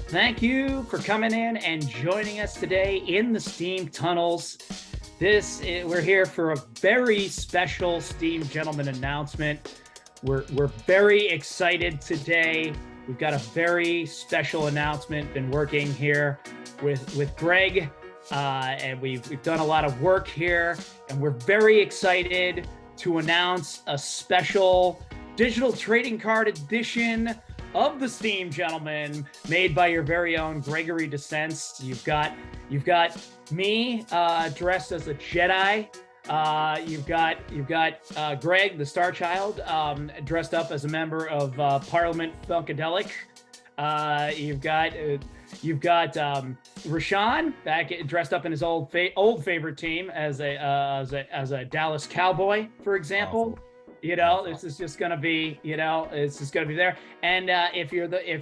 Thank you for coming in and joining us today in the Steam Tunnels. We're here for a very special Steam Gentleman announcement. We're very excited today. We've got a very special announcement. Been working here with Greg, and we've done a lot of work here, and we're very excited to announce a special digital trading card edition of the Steam Gentleman, made by your very own Gregory Descents. You've got me dressed as a Jedi. You've got Greg, the Star Child, dressed up as a member of Parliament Funkadelic. You've got Rashawn back dressed up in his old favorite team as a Dallas Cowboy, for example. Awesome. This is just gonna be, it's just gonna be there. And if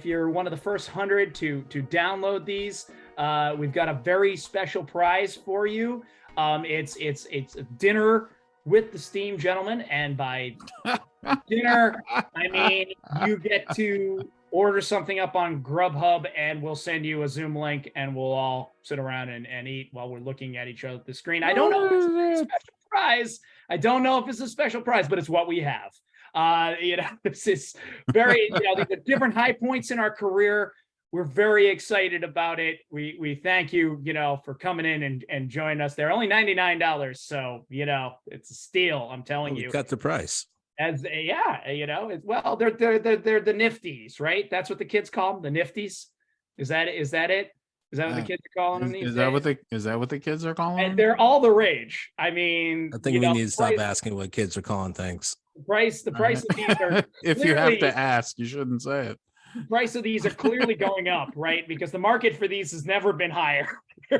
you're one of the first 100 to download these, we've got a very special prize for you. It's a dinner with the Steam Gentleman, and by dinner I mean you get to order something up on Grubhub, and we'll send you a Zoom link, and we'll all sit around and eat while we're looking at each other at the screen. I don't know if it's a special prize. But it's what we have. This is very, these are different high points in our career. We're very excited about it. We thank you, for coming in and joining us. They're only $99, so it's a steal. I'm telling you. Cut the price. They're the nifties, right? That's what the kids call them, the nifties. Is that it? Is that what the kids are calling them these days? Is that what the kids are calling them? And they're all the rage. I mean, I think we need to stop asking what kids are calling things. The price of these are if you have to ask, you shouldn't say it. The price of these are clearly going up, right? Because the market for these has never been higher.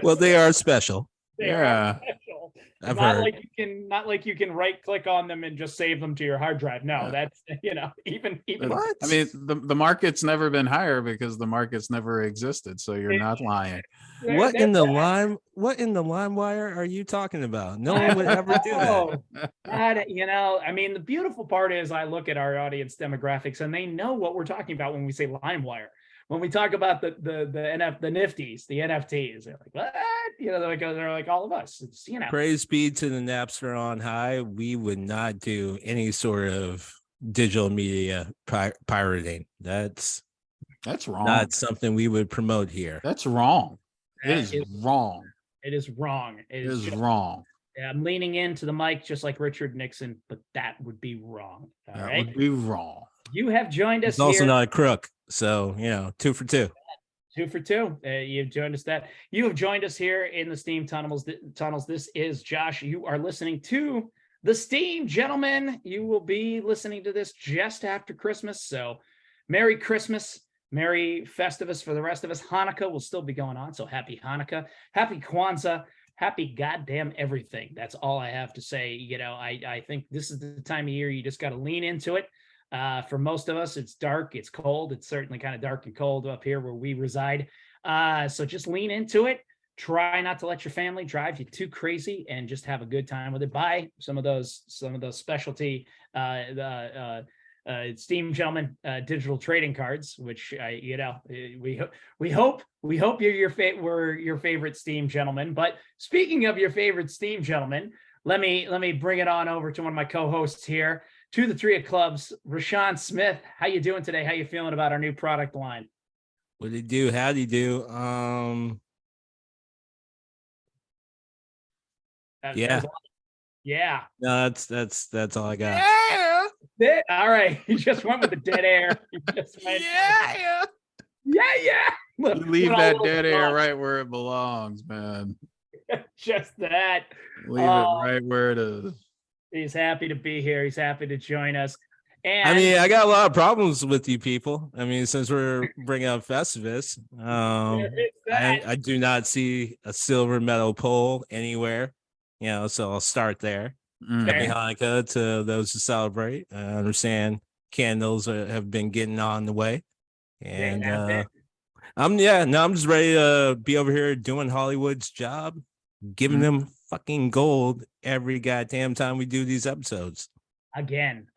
Well, they are special. They are special. I've heard. Not like you can right click on them and just save them to your hard drive. No, that's even what? I mean, the market's never been higher because the market's never existed. So you're not lying. What in the LimeWire are you talking about? No one would ever do that. I mean, the beautiful part is I look at our audience demographics and they know what we're talking about when we say LimeWire. When we talk about the nifties, the NFTs, they're like, what? They're like all of us. It's, Praise be to the Napster on high. We would not do any sort of digital media pirating. That's wrong. Not something we would promote here. That's wrong. It is wrong. It is wrong. It is wrong. Yeah, I'm leaning into the mic just like Richard Nixon, but that would be wrong. That would be wrong. You have joined us. It's also not a crook. So, 2 for 2. 2 for 2. You've joined us You have joined us here in the Steam Tunnels. This is Josh. You are listening to the Steam Gentleman. You will be listening to this just after Christmas. So Merry Christmas. Merry Festivus for the rest of us. Hanukkah will still be going on. So happy Hanukkah. Happy Kwanzaa. Happy goddamn everything. That's all I have to say. I think this is the time of year you just got to lean into it. For most of us, it's dark, it's cold. It's certainly kind of dark and cold up here where we reside. So just lean into it. Try not to let your family drive you too crazy, and just have a good time with it. Buy some of those specialty Steam Gentleman digital trading cards, which we hope we're your favorite Steam Gentleman. But speaking of your favorite Steam Gentleman, let me bring it on over to one of my co-hosts here. To the Three of Clubs, Rashawn Smith. How you doing today? How you feeling about our new product line? What do you do? How do you do? Yeah. No, that's all I got. Yeah. All right. You just went with the dead air. You just went. Yeah. Look, you leave that dead air right where it belongs, man. Just that. Leave it right where it is. He's happy to be here. He's happy to join us. And I mean, I got a lot of problems with you people. I mean, since we're bringing up Festivus, I do not see a silver metal pole anywhere, so I'll start there. Happy Hanukkah to those who celebrate. I understand candles have been getting on the way. And I'm just ready to be over here doing Hollywood's job, giving them fucking gold every goddamn time we do these episodes. again.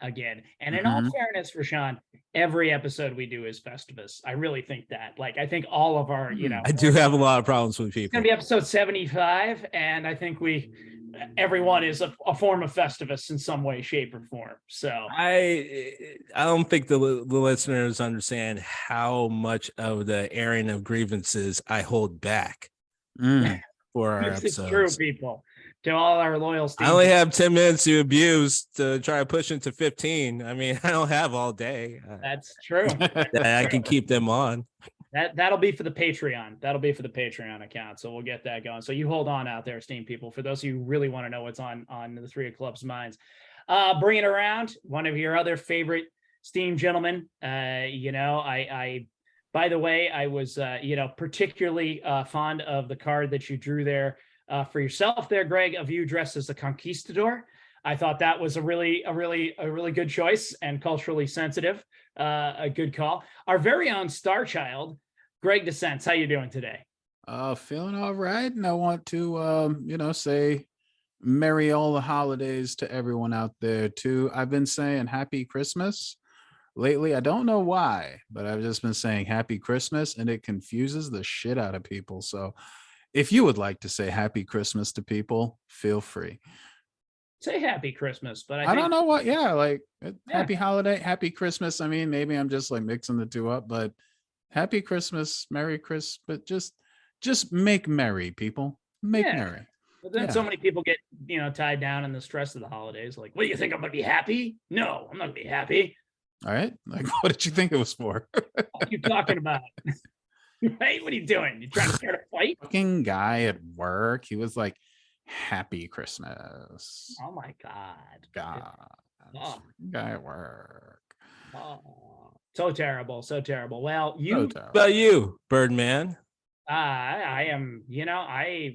And in all fairness, Rashawn, every episode we do is Festivus. I really think that. Like, I think all of our, I do have a lot of problems with it's people. gonna be episode 75, and I think everyone is a form of Festivus in some way, shape, or form. So I don't think the listeners understand how much of the airing of grievances I hold back for our this is episodes. true, people. To all our loyal Steam. I only have 10 minutes to abuse to try to push into 15. I mean, I don't have all day. That's true. I can keep them on. That'll be for the Patreon. That'll be for the Patreon account. So we'll get that going. So you hold on out there, Steam people. For those of you who really want to know what's on the Three of Clubs minds, bring it around. One of your other favorite Steam gentlemen. I by the way, I was particularly fond of the card that you drew there for yourself there, Greg, of you dressed as a conquistador. I thought that was a really good choice and culturally sensitive. A good call. Our very own star child, Greg DeSense. How you doing today? Feeling all right. And I want to, say merry all the holidays to everyone out there too. I've been saying happy Christmas lately. I don't know why, but I've just been saying happy Christmas and it confuses the shit out of people. So if you would like to say happy Christmas to people, feel free. Say happy Christmas, but I don't know what. Yeah, happy holiday, happy Christmas. I mean, maybe I'm just like mixing the two up, but happy Christmas, Merry Christmas. But just make merry, people. Make merry. But then so many people get tied down in the stress of the holidays. Like, what do you think? I'm gonna be happy? No, I'm not gonna be happy. All right. Like, what did you think it was for? What are you talking about? Right? What are you doing? You trying to start a fight? Fucking guy at work. He was like, happy Christmas. Oh my God. Guy at work. Oh, so terrible. Well, about you, Birdman? I am,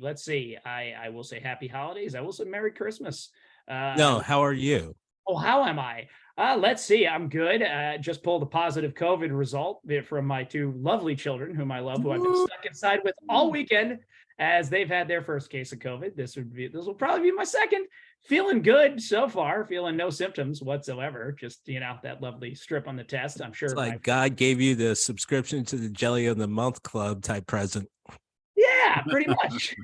let's see. I will say happy holidays. I will say Merry Christmas. No, how are you? Oh, how am I? Let's see. I'm good. Just pulled a positive COVID result from my two lovely children, whom I love, who I've been stuck inside with all weekend as they've had their first case of COVID. This will probably be my second. Feeling good so far. Feeling no symptoms whatsoever. Just, that lovely strip on the test. I'm sure. It's like God gave you the subscription to the Jelly of the Month Club type present. Yeah, pretty much.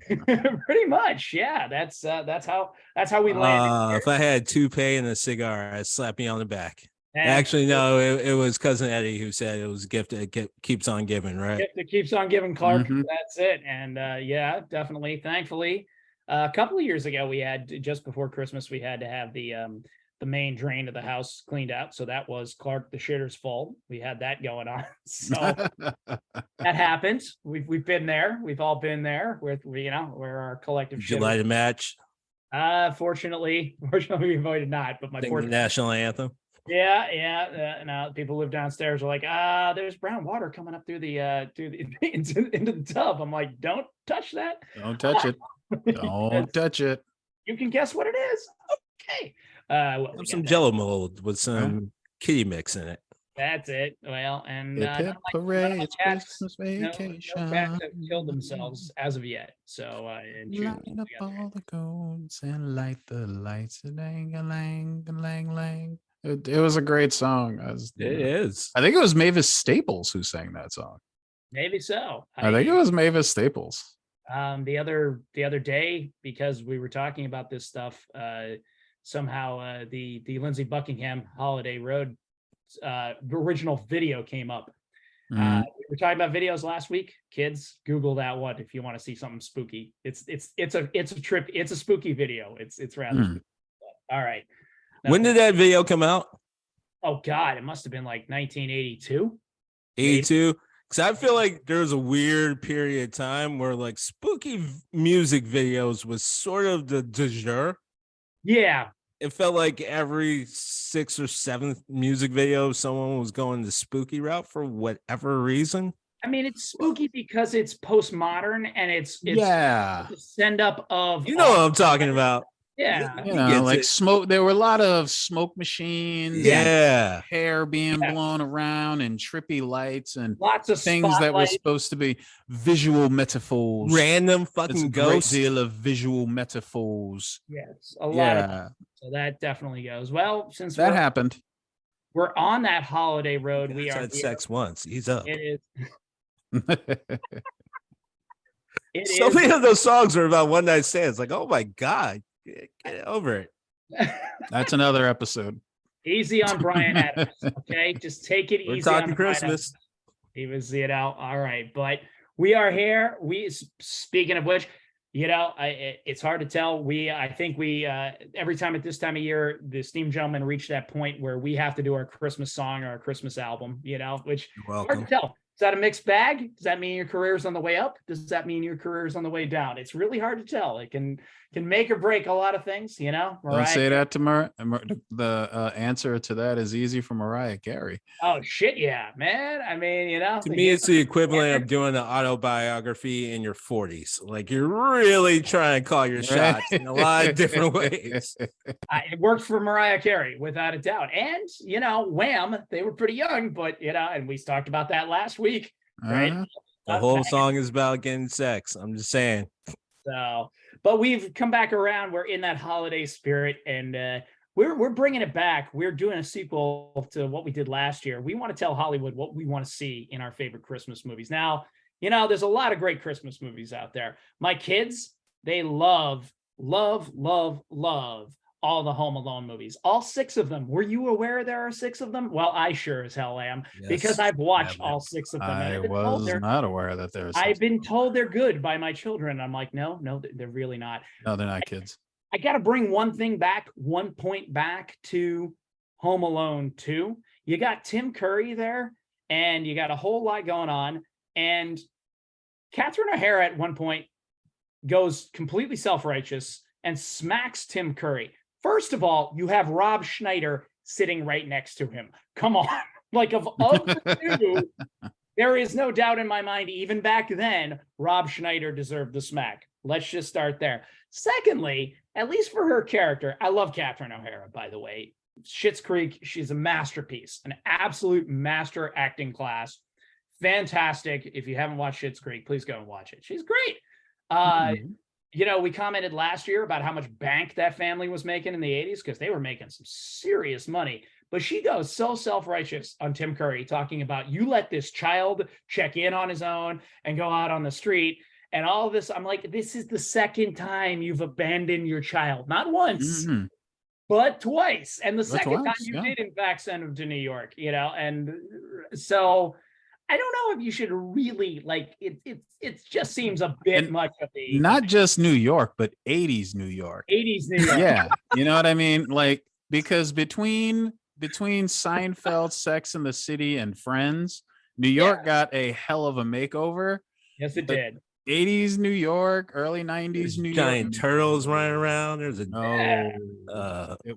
Pretty much. Yeah, that's how we landed. If I had a toupee and a cigar, I'd slap me on the back. Actually, no, it was cousin Eddie who said it was a gift that keeps on giving, right? Gift that keeps on giving, Clark. That's it. And yeah, definitely. Thankfully, a couple of years ago, we had just before Christmas, we had to have the main drain of the house cleaned out. So that was Clark the shitter's fault. We had that going on. So that happened. We've been there. We've all been there with where our collective. Did you light a match? Fortunately, we avoided not. But the national anthem. Yeah. Now people live downstairs are like, there's brown water coming up through the into the tub. I'm like, don't touch that. Don't touch it. Don't touch it. You can guess what it is. Okay. Some Jello mold with some kitty mix in it. That's it. Well, and parade, Christmas vacation. No cats have killed themselves as of yet. So light up all the cones and light the lights. Lang lang lang lang. It was a great song. It is. I think it was Mavis Staples who sang that song. Maybe so. I think it was Mavis Staples. The other day, because we were talking about this stuff, somehow the Lindsey Buckingham Holiday Road original video came up. We were talking about videos last week. Kids, Google that one if you want to see something spooky. It's a trip. It's a spooky video. It's rather spooky. All right. When did that video come out? Oh God, it must have been like 1982. 82. Because I feel like there was a weird period of time where like spooky music videos was sort of the de jour. Yeah. It felt like every 6th or 7th music video, someone was going the spooky route for whatever reason. I mean, it's spooky because it's postmodern and it's the send up of what I'm talking about. Yeah. You know, like smoke. There were a lot of smoke machines. Yeah. Hair being blown around and trippy lights and lots of things that were spotlight. supposed to be visual metaphors. Random It's a fucking great ghosts. deal of visual metaphors. Yes, a lot of. So that definitely goes. Well, since that happened. We're on that holiday road. We are had sex once. He's up. It is. So many of those songs are about one night stands. Like, oh my God, get over it. That's another episode. Easy on Brian Adams. Okay, just take it easy. We're talking Christmas. He was, all right. But we are here. Speaking of which, it's hard to tell. I think we every time at this time of year, the Steam Gentlemen reach that point where we have to do our Christmas song or our Christmas album. Which hard to tell. Is that a mixed bag? Does that mean your career's on the way up? Does that mean your career's on the way down? It's really hard to tell. It can make or break a lot of things, Mariah. Don't say that to the answer to that is easy for Mariah Carey. Oh shit, yeah, man. I mean, to me, it's the equivalent of doing an autobiography in your 40s. Like you're really trying to call your shots in a lot of different ways. It worked for Mariah Carey without a doubt. And Wham, they were pretty young, but and we talked about that last week, right? The whole song is about getting sex. I'm just saying. So, but we've come back around. We're in that holiday spirit, and we're bringing it back. We're doing a sequel to what we did last year. We want to tell Hollywood what we want to see in our favorite Christmas movies. Now, there's a lot of great Christmas movies out there. My kids, they love all the Home Alone movies, all 6 of them. Were you aware there are 6 of them? Well, I sure as hell am, because I've watched all 6 of them. I was not aware that there's. I've been told they're good by my children. I'm like, no, they're really not. No, they're not kids. I got to bring one point back to Home Alone 2. You got Tim Curry there, and you got a whole lot going on. And Catherine O'Hara at one point goes completely self-righteous and smacks Tim Curry. First of all, you have Rob Schneider sitting right next to him. Come on. Like of the 2, there is no doubt in my mind, even back then, Rob Schneider deserved the smack. Let's just start there. Secondly, at least for her character, I love Catherine O'Hara, by the way. Schitt's Creek, she's a masterpiece, an absolute master acting class. Fantastic. If you haven't watched Schitt's Creek, please go and watch it. She's great. We commented last year about how much bank that family was making in the 80s because they were making some serious money. But she goes so self-righteous on Tim Curry, talking about you let this child check in on his own and go out on the street and all of this. I'm like, this is the second time you've abandoned your child. Not once, but twice. And the second time you did, in fact, send him to New York, and so I don't know if you should really it just seems a bit much of the not just New York, but 80s New York. 80s New York. Yeah. You know what I mean? Like, because between Seinfeld, Sex and the City, and Friends, New York got a hell of a makeover. Yes, it did. 80s New York, early 90s New York. Giant turtles running around. There's it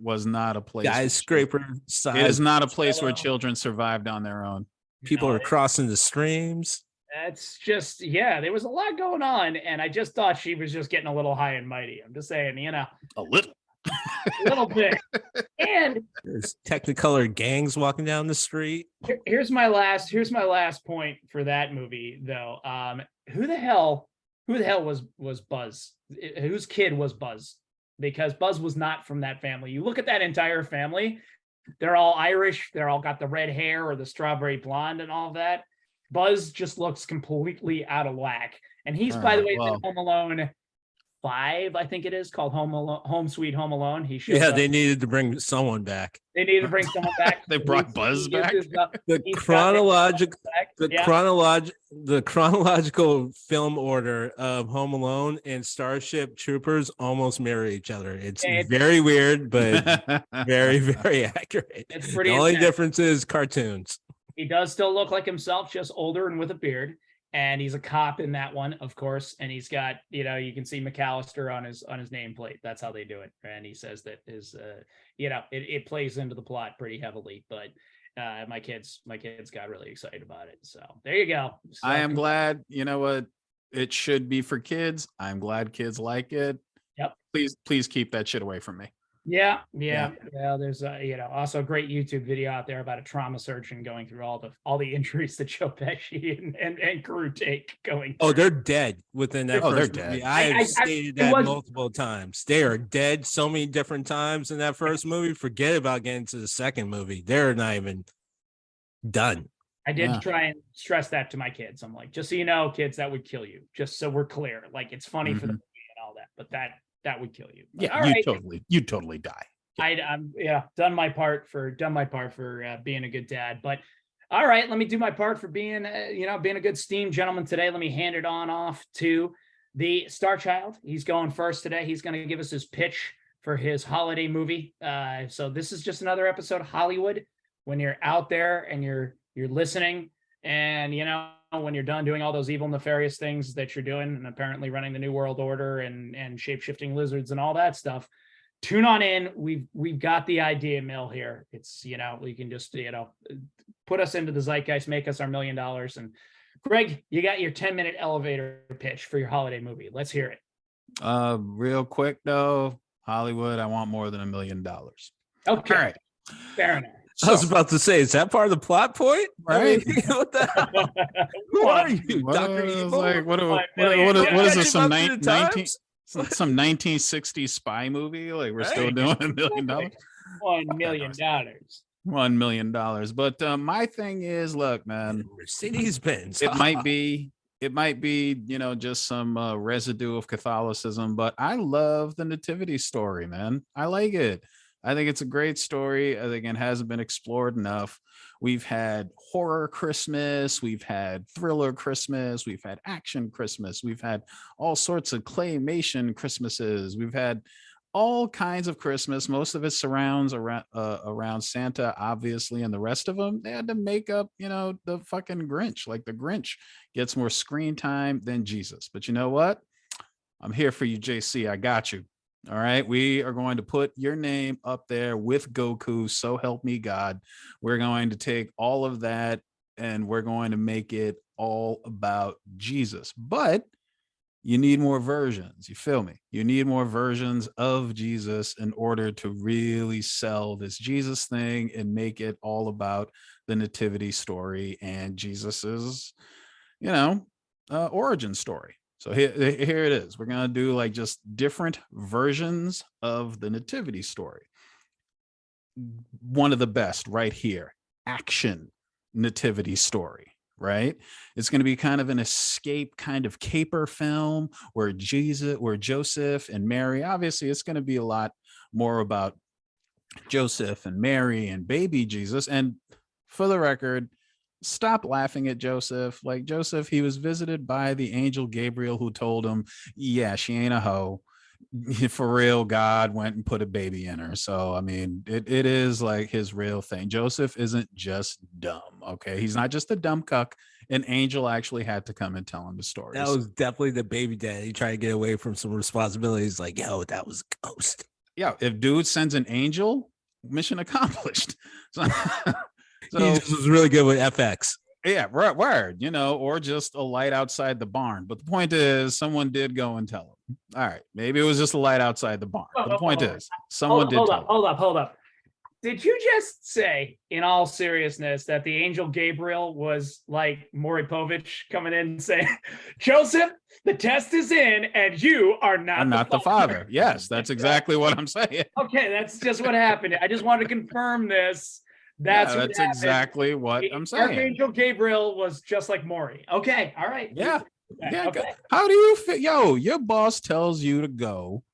was not a place. Skyscraper size. It is not a place where children survived on their own. People are crossing the streams. That's just, there was a lot going on. And I just thought she was just getting a little high and mighty. I'm just saying, a little. A little bit. And there's Technicolor gangs walking down the street. Here's my last point for that movie, though. Who the hell was Buzz? Whose kid was Buzz? Because Buzz was not from that family. You look at that entire family, they're all Irish. They're all got the red hair or the strawberry blonde and all that. Buzz just looks completely out of whack. And he's, by the way, in Home Alone 5, I think it is, called Home Sweet Home Alone. He shows up. They needed to bring someone back. They needed to bring someone back. They brought Buzz back. The chronological film order of Home Alone and Starship Troopers almost mirror each other. It's very weird, but very, very accurate. It's pretty. The only difference is cartoons. He does still look like himself, just older and with a beard. And he's a cop in that one, of course. And he's got, you can see McAllister on his nameplate. That's how they do it. And he says that his, it plays into the plot pretty heavily. But my kids got really excited about it. So there you go. So, I am glad. You know what? It should be for kids. I'm glad kids like it. Yep. please keep that shit away from me. Yeah. There's also a great YouTube video out there about a trauma surgeon going through all the injuries that Joe Pesci and crew take going. Oh, they're dead within that. They're first dead. movie. I have stated that multiple times. They are dead so many different times in that first movie. Forget about getting to the second movie. They're not even done. I did try and stress that to my kids. I'm like, just so you know, kids, that would kill you. Just so we're clear. Like, it's funny for the movie and all that, but that would kill you. But, you totally die. I'm done my part for being a good dad. But all right, let me do my part for being a good steam gentleman today. Let me hand it off to the Star Child. He's going first today. He's going to give us his pitch for his holiday movie. So this is just another episode of Hollywood. When you're out there and you're listening, and when you're done doing all those evil, nefarious things that you're doing, and apparently running the New World Order and shape-shifting lizards and all that stuff, tune on in. We've got the idea mill here. It's we can just put us into the zeitgeist, make us our $1 million. And Greg, you got your 10-minute elevator pitch for your holiday movie. Let's hear it. Real quick though, Hollywood, I want more than $1 million. Okay, all right, fair enough. I was about to say, is that part of the plot point? Right? I mean, what the hell? Who are you, Dr. Evil? Like, what is this? Some 1960s spy movie? Like, we're still doing $1 million? $1 million. $1 million. But my thing is, look, man, Mercedes-Benz. It might be, just some residue of Catholicism, but I love the nativity story, man. I like it. I think it's a great story. I think it hasn't been explored enough. We've had horror Christmas, we've had thriller Christmas, we've had action Christmas, we've had all sorts of claymation Christmases, we've had all kinds of Christmas. Most of it surrounds around Santa, obviously, and the rest of them, they had to make up, the fucking Grinch. Like, the Grinch gets more screen time than Jesus. But you know what? I'm here for you, JC. I got you. All right, we are going to put your name up there with Goku. So help me God. We're going to take all of that and we're going to make it all about Jesus. But you need more versions. You feel me? You need more versions of Jesus in order to really sell this Jesus thing and make it all about the nativity story and Jesus's, origin story. So here it is. We're going to do like just different versions of the nativity story. One of the best right here, action nativity story, right? It's going to be kind of an escape kind of caper film where Joseph and Mary, obviously it's going to be a lot more about Joseph and Mary and baby Jesus. And for the record, stop laughing at Joseph. Like, Joseph, he was visited by the angel Gabriel, who told him, yeah, she ain't a hoe. For real, God went and put a baby in her. So, I mean, it is like his real thing. Joseph isn't just dumb, okay? He's not just a dumb cuck. An angel actually had to come and tell him the story. That was definitely the baby daddy trying to get away from some responsibilities. Like, yo, that was a ghost. Yeah, if dude sends an angel, mission accomplished. So he just was really good with FX. Yeah, word, or just a light outside the barn. But the point is, someone did go and tell him. All right, maybe it was just a light outside the barn. But the point is, someone did. Hold up. Did you just say, in all seriousness, that the angel Gabriel was like Maury Povich coming in and saying, Joseph, the test is in, and you are not the father? Yes, that's exactly what I'm saying. Okay, that's just what happened. I just wanted to confirm this. That's exactly what I'm saying. Archangel Gabriel was just like Maury. Okay, all right. Yeah. Okay. How do you feel? Yo, your boss tells you to go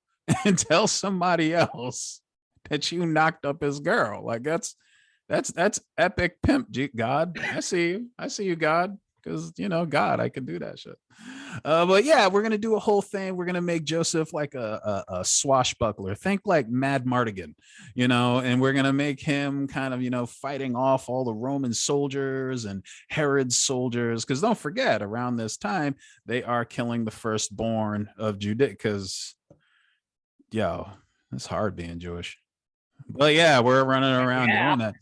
and tell somebody else that you knocked up his girl. Like, that's epic pimp, God. I see you, God. Because God, I can do that shit. But yeah, we're gonna do a whole thing. We're gonna make Joseph like a swashbuckler. Think like Mad Mardigan, and we're gonna make him kind of fighting off all the Roman soldiers and Herod's soldiers. Because don't forget, around this time they are killing the firstborn of Judea. Because it's hard being Jewish. But yeah, we're running around doing that.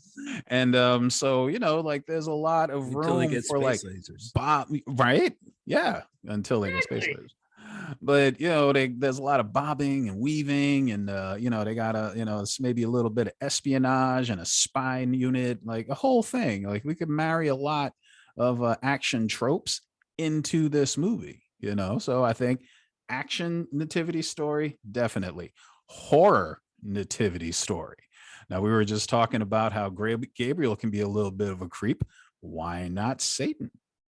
And so like there's a lot of room for like lasers. Right? Yeah, until they get space lasers. But there's a lot of bobbing and weaving, and they got it's maybe a little bit of espionage and a spy unit, like a whole thing. Like we could marry a lot of action tropes into this movie, So I think action nativity story, definitely. Horror nativity story. Now, we were just talking about how Gabriel can be a little bit of a creep. Why not Satan?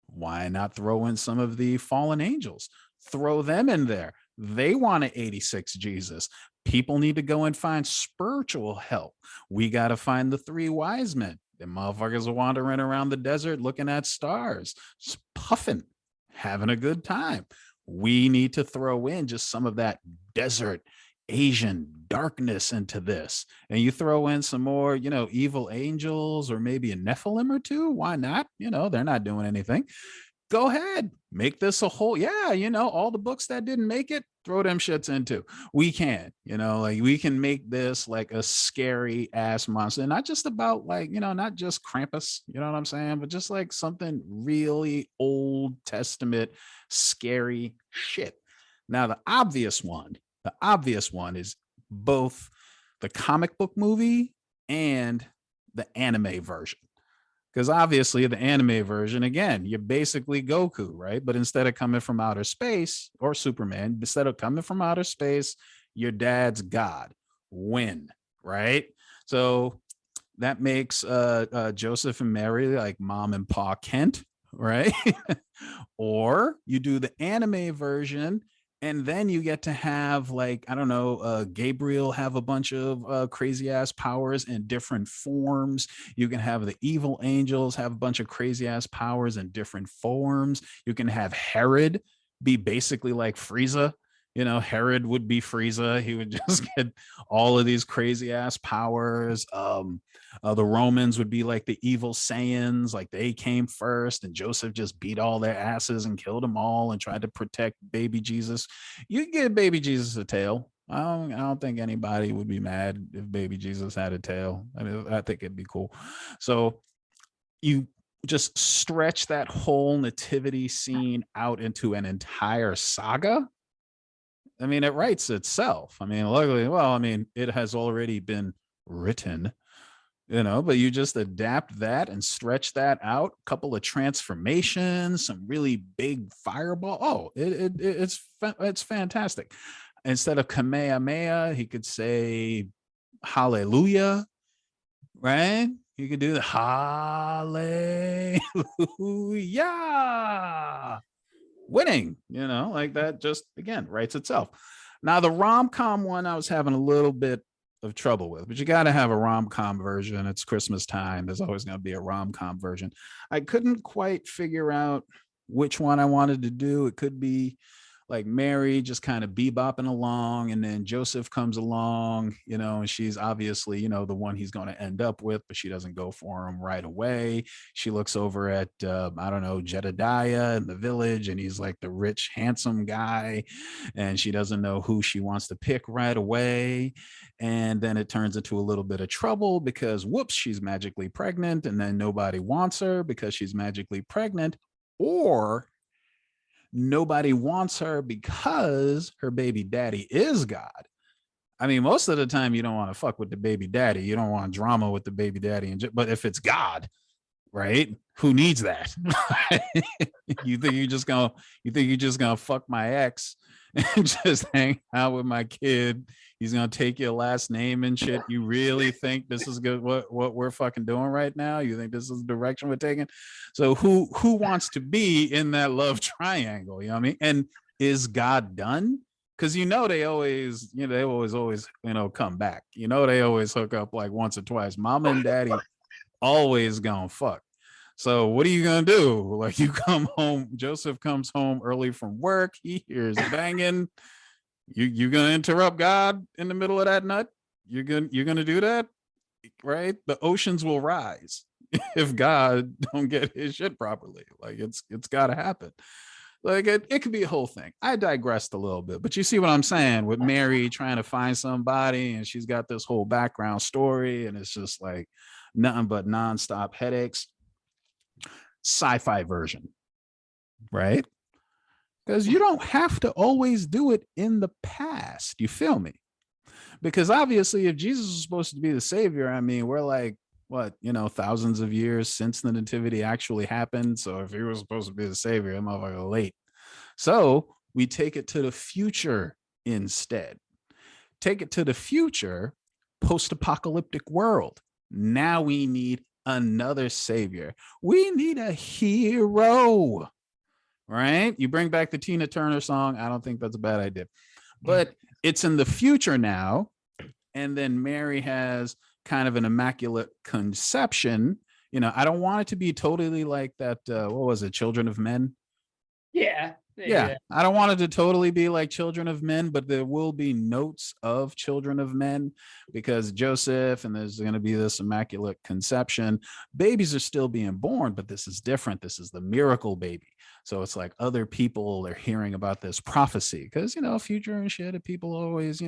Why not throw in some of the fallen angels? Throw them in there. They want an 86 Jesus. People need to go and find spiritual help. We got to find the three wise men. The motherfuckers are wandering around the desert looking at stars, just puffing, having a good time. We need to throw in just some of that desert Asian darkness into this. And you throw in some more, evil angels or maybe a Nephilim or two. Why not? They're not doing anything. Go ahead, make this a whole, all the books that didn't make it, throw them shits into. We can, like we can make this like a scary ass monster, and not just about like, not just Krampus, you know what I'm saying, but just like something really Old Testament scary shit. Now the obvious one is both the comic book movie and the anime version. Because obviously the anime version, again, you're basically Goku, right? But instead of coming from outer space, or Superman, instead of coming from outer space, your dad's God. Win, right? So that makes Joseph and Mary like mom and pa Kent, right? Or you do the anime version, and then you get to have like, I don't know, Gabriel have a bunch of crazy ass powers in different forms. You can have the evil angels have a bunch of crazy ass powers in different forms. You can have Herod be basically like Frieza. Herod would be Frieza. He would just get all of these crazy ass powers. The Romans would be like the evil Saiyans, like they came first, and Joseph just beat all their asses and killed them all and tried to protect baby Jesus. You can give baby Jesus a tail. I don't think anybody would be mad if baby Jesus had a tail. I mean, I think it'd be cool. So you just stretch that whole nativity scene out into an entire saga. I mean, it writes itself. I mean, luckily, well, I mean, it has already been written, but you just adapt that and stretch that out. A couple of transformations, some really big fireball. Oh, it's fantastic. Instead of Kamehameha, he could say hallelujah, right? You could do the hallelujah, winning, like that just again writes itself. Now the rom-com one I was having a little bit of trouble with, but you got to have a rom-com version. It's Christmas time. There's always going to be a rom-com version. I couldn't quite figure out which one I wanted to do. It could be like Mary just kind of bebopping along, and then Joseph comes along, and she's obviously, the one he's going to end up with, but she doesn't go for him right away. She looks over at, I don't know, Jedediah in the village, and he's like the rich, handsome guy, and she doesn't know who she wants to pick right away. And then it turns into a little bit of trouble because, whoops, she's magically pregnant, and then nobody wants her because she's magically pregnant, or nobody wants her because her baby daddy is God. I mean, most of the time you don't want to fuck with the baby daddy. You don't want drama with the baby daddy. But if it's God, right? Who needs that? You think you're just gonna fuck my ex and just hang out with my kid? He's gonna take your last name and shit. You really think this is good? What we're fucking doing right now? You think this is the direction we're taking? So who wants to be in that love triangle? You know what I mean? And is God done? Because they always, they always come back. They always hook up like once or twice. Mama and daddy always gonna fuck. So what are you gonna do? Like you come home, Joseph comes home early from work, he hears banging. You gonna interrupt God in the middle of that nut? You're gonna do that, right? The oceans will rise if God don't get his shit properly. Like it's gotta happen. Like it could be a whole thing. I digressed a little bit, but you see what I'm saying with Mary trying to find somebody, and she's got this whole background story, and it's just like nothing but nonstop headaches. Sci-fi version, right? because you don't have to always do it in the past. You feel me? Because obviously, if Jesus was supposed to be the savior, I mean, we're like, what, thousands of years since the nativity actually happened. So if he was supposed to be the savior, that motherfucker late. So we take it to the future instead. Take it to the future, post-apocalyptic world. Now we need another savior. We need a hero, right? You bring back the Tina Turner song. I don't think that's a bad idea, but it's in the future now. And then Mary has kind of an immaculate conception. I don't want it to be totally like that. What was it? Children of Men. Yeah. I don't want it to totally be like Children of Men, but there will be notes of Children of Men because Joseph, and there's going to be this immaculate conception. Babies are still being born, but this is different. This is the miracle baby. So it's like other people are hearing about this prophecy because, future and shit, people always,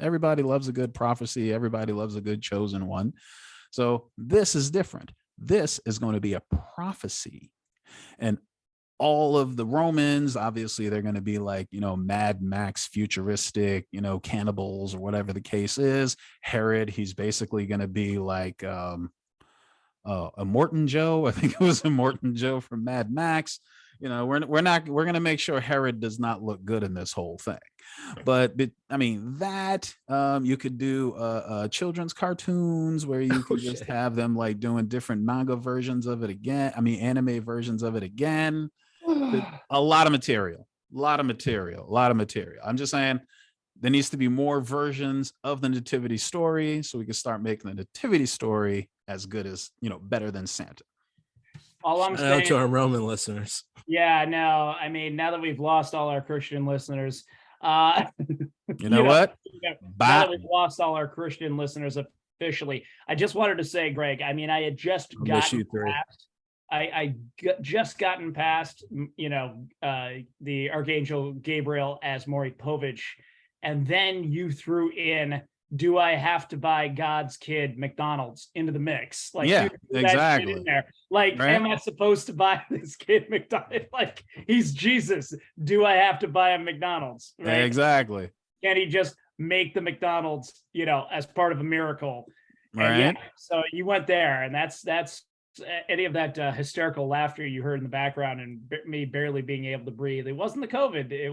everybody loves a good prophecy. Everybody loves a good chosen one. So this is different. This is going to be a prophecy. And all of the Romans, obviously, they're going to be like, Mad Max futuristic, cannibals or whatever the case is. Herod, he's basically going to be like a Morton Joe. I think it was a Morton Joe from Mad Max. We're going to make sure Herod does not look good in this whole thing. But I mean, that you could do children's cartoons where you could just have them like doing different manga versions of it again. I mean, anime versions of it again. A lot of material. I'm just saying there needs to be more versions of the nativity story so we can start making the nativity story as good as, better than Santa. All I'm saying, out to our Roman listeners. Yeah, no, I mean, now that we've lost all our Christian listeners, what? Now that we've lost all our Christian listeners officially, I just wanted to say, Greg, I mean, I had just gotten past, just gotten past, the Archangel Gabriel as Maury Povich, and then you threw in, do I have to buy God's kid McDonald's into the mix? Like, yeah, exactly. In there. Like, right? Am I supposed to buy this kid McDonald's? Like, he's Jesus. Do I have to buy a McDonald's? Right? Exactly. Can he just make the McDonald's, as part of a miracle? Right. And so you went there, and that's any of that hysterical laughter you heard in the background and me barely being able to breathe. It wasn't the COVID. It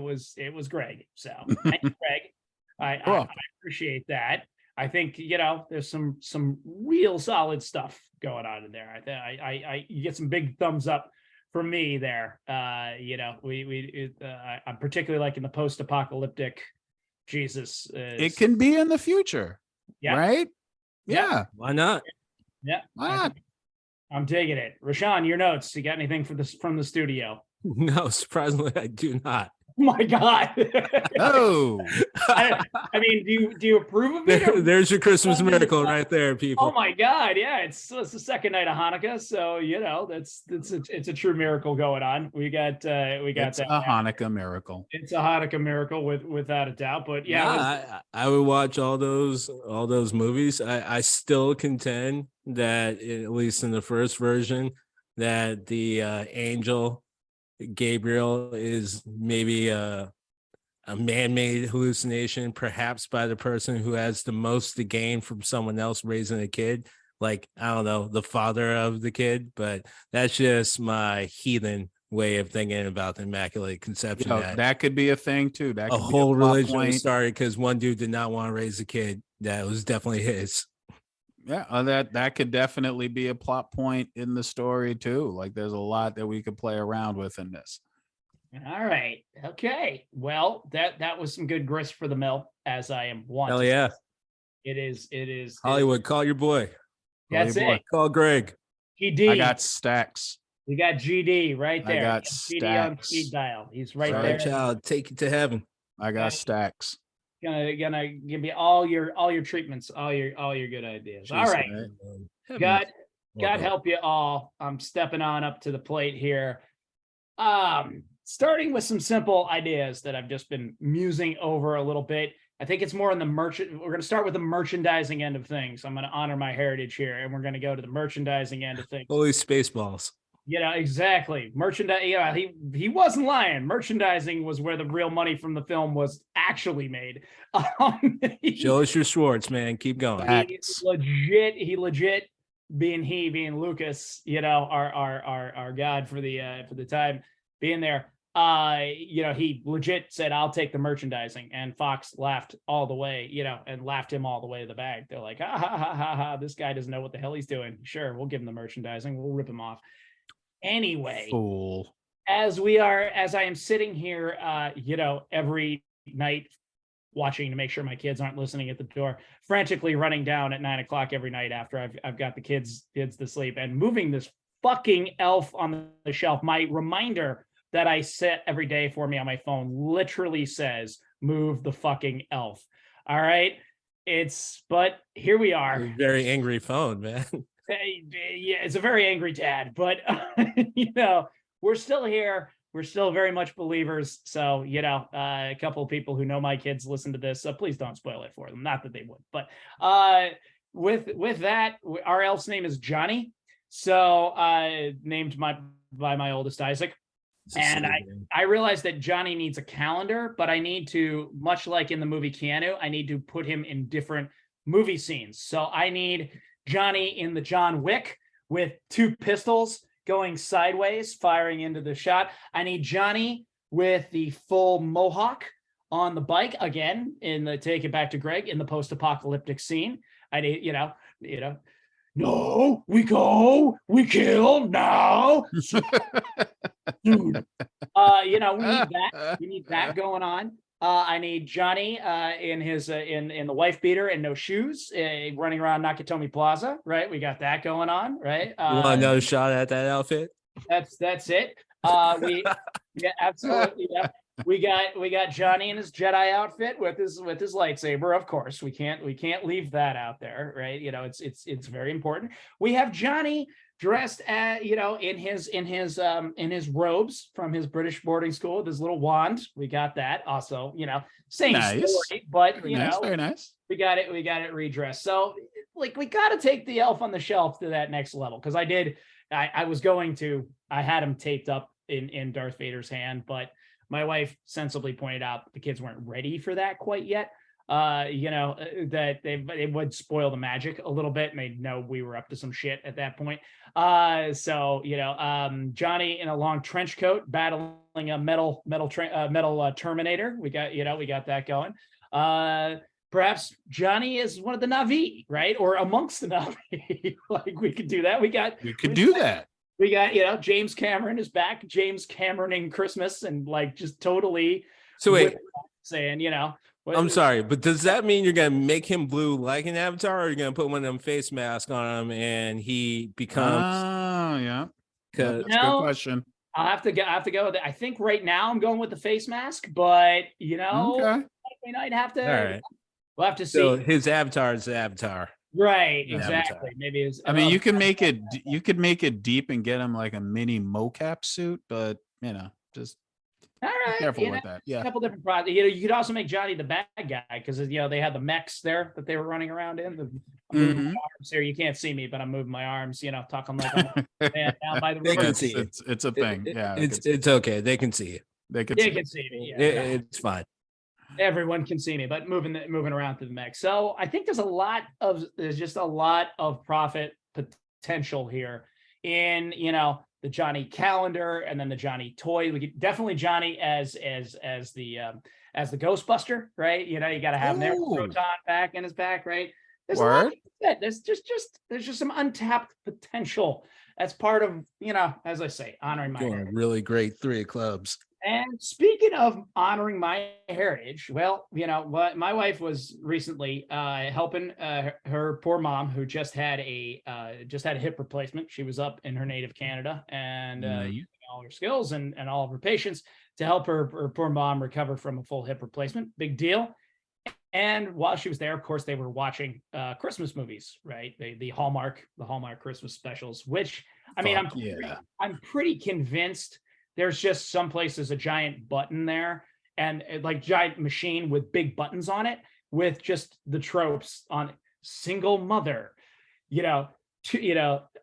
was Greg. So thank you, Greg. I appreciate that. I think there's some real solid stuff going on in there. I you get some big thumbs up from me there. I'm particularly liking the post-apocalyptic Jesus. It can be in the future, right? Yeah. Why not? Yeah. Why not? I'm digging it. Rashawn, your notes. You got anything from the studio? No, surprisingly, I do not. Oh my God. No. I mean, do you approve of it? There's your Christmas miracle right there, people. Oh my God. Yeah. It's the second night of Hanukkah. So, it's a true miracle going on. We got it's that. A Hanukkah miracle. It's a Hanukkah miracle without a doubt. But yeah, I would watch all those movies. I still contend that, at least in the first version, that the angel Gabriel is maybe a man-made hallucination, perhaps by the person who has the most to gain from someone else raising a kid. Like, I don't know, the father of the kid, but that's just my heathen way of thinking about the Immaculate Conception. That could be a thing too. That could a whole religion started because one dude did not want to raise a kid. That was definitely his. Yeah, that could definitely be a plot point in the story too. Like, there's a lot that we could play around with in this. All right. Okay. Well, that was some good grist for the mill, as I am wanting. Hell yeah. It is. Hollywood, call your boy. That's it. Call Greg. GD. I got stacks. You got GD right there. I got GD on speed dial. He's right there. Child, take you to heaven. I got stacks. Gonna give me all your treatments, all your good ideas. All right. God help you all. I'm stepping on up to the plate here. Starting with some simple ideas that I've just been musing over a little bit. I think it's more on the we're going to start with the merchandising end of things. I'm going to honor my heritage here, and we're going to go to the merchandising end of things. Holy Spaceballs. Exactly. Merchandise. Yeah, he wasn't lying. Merchandising was where the real money from the film was actually made. Show us your Schwartz, man. Keep going. He legit being Lucas, our god for the time being there. He legit said, "I'll take the merchandising," and Fox laughed all the way, and laughed him all the way to the bank. They're like, ha ha ha ha ha, this guy doesn't know what the hell he's doing. Sure, we'll give him the merchandising, we'll rip him off. Anyway, Fool. as I am sitting here, every night watching to make sure my kids aren't listening at the door, frantically running down at 9:00 every night after I've got the kids to sleep, and moving this fucking elf on the shelf. My reminder that I set every day for me on my phone literally says, "Move the fucking elf." All right. But here we are. Very angry phone, man. Yeah, it's a very angry dad, but we're still here. We're still very much believers. So, a couple of people who know my kids listen to this, so please don't spoil it for them. Not that they would, but with that, our elf's name is Johnny. So, named by my oldest Isaac. And I realized that Johnny needs a calendar, but I need to, much like in the movie Keanu, I need to put him in different movie scenes. So I need Johnny in the John Wick with 2 pistols going sideways, firing into the shot. I need Johnny with the full mohawk on the bike, again, in the Take It Back to Greg, in the post-apocalyptic scene. I need, no, we go, we kill now. Dude, we need that. We need that going on. I need Johnny in his in the wife beater and no shoes, running around Nakatomi Plaza. Right, we got that going on. Right. You want another shot at that outfit? That's it. Absolutely. Yeah. We got Johnny in his Jedi outfit with his lightsaber. Of course, we can't leave that out there, right? It's very important. We have Johnny dressed in his robes from his British boarding school with his little wand. We got that also, same story, but very nice. We got it redressed. So we got to take the elf on the shelf to that next level, because I had him taped up in Darth Vader's hand, but my wife sensibly pointed out the kids weren't ready for that quite yet. That they would spoil the magic a little bit, and they know we were up to some shit at that point. Johnny in a long trench coat battling a metal Terminator. We got that going. Perhaps Johnny is one of the Na'vi, right? Or amongst the Na'vi. We could do that. We could do that. We got, James Cameron is back. James Cameroning Christmas, and just totally. So wait, saying, I'm sorry, but does that mean you're gonna make him blue like an Avatar, or you're gonna put one of them face masks on him and he becomes? Oh yeah, that's a good question. I'll have to go with it. I think right now I'm going with the face mask, but okay. we might have to. All right. We'll have to see. So his avatar is the Avatar. Right, exactly. Maybe I mean, you can make it deep and get him like a mini mocap suit, but just all right, be careful with that. Yeah, a couple different products. You could also make Johnny the bad guy, because they had the mechs there that they were running around in. I'm moving my arms here. You can't see me, but I'm moving my arms. Talking like I'm down by the river. It's a thing. Yeah, it's okay. They can see you. They can see me. Yeah, it's fine. Everyone can see me, but moving around through the mech. So I think there's just a lot of profit potential here in the Johnny calendar, and then the Johnny toy. We get definitely Johnny as the Ghostbuster, right? You got to have their proton back in his back, right? There's just some untapped potential as part of as I say, honoring my heritage. Really great 3 of clubs. And speaking of honoring my heritage, well, my wife was recently helping her poor mom, who just had a hip replacement. She was up in her native Canada, and using all her skills and all of her patience to help her poor mom recover from a full hip replacement. Big deal. And while she was there, of course, they were watching Christmas movies, right? The Hallmark Christmas specials, which I'm pretty convinced there's just some places a giant button there, and giant machine with big buttons on it, with just the tropes on single mother,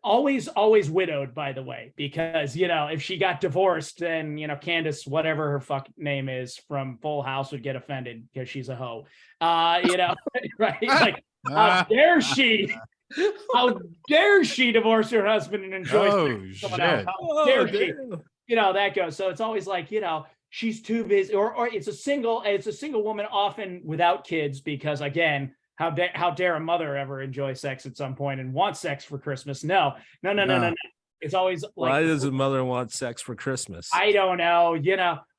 always widowed, by the way, because, if she got divorced, then, Candace, whatever her fuck name is from Full House, would get offended because she's a hoe. Right? Like, how dare she? How dare she divorce her husband and enjoy someone else? How dare she? That goes. So it's always like, she's too busy, or it's a single woman, often without kids, because again, how dare a mother ever enjoy sex at some point and want sex for Christmas? No. It's always like, why does a mother want sex for Christmas? I don't know.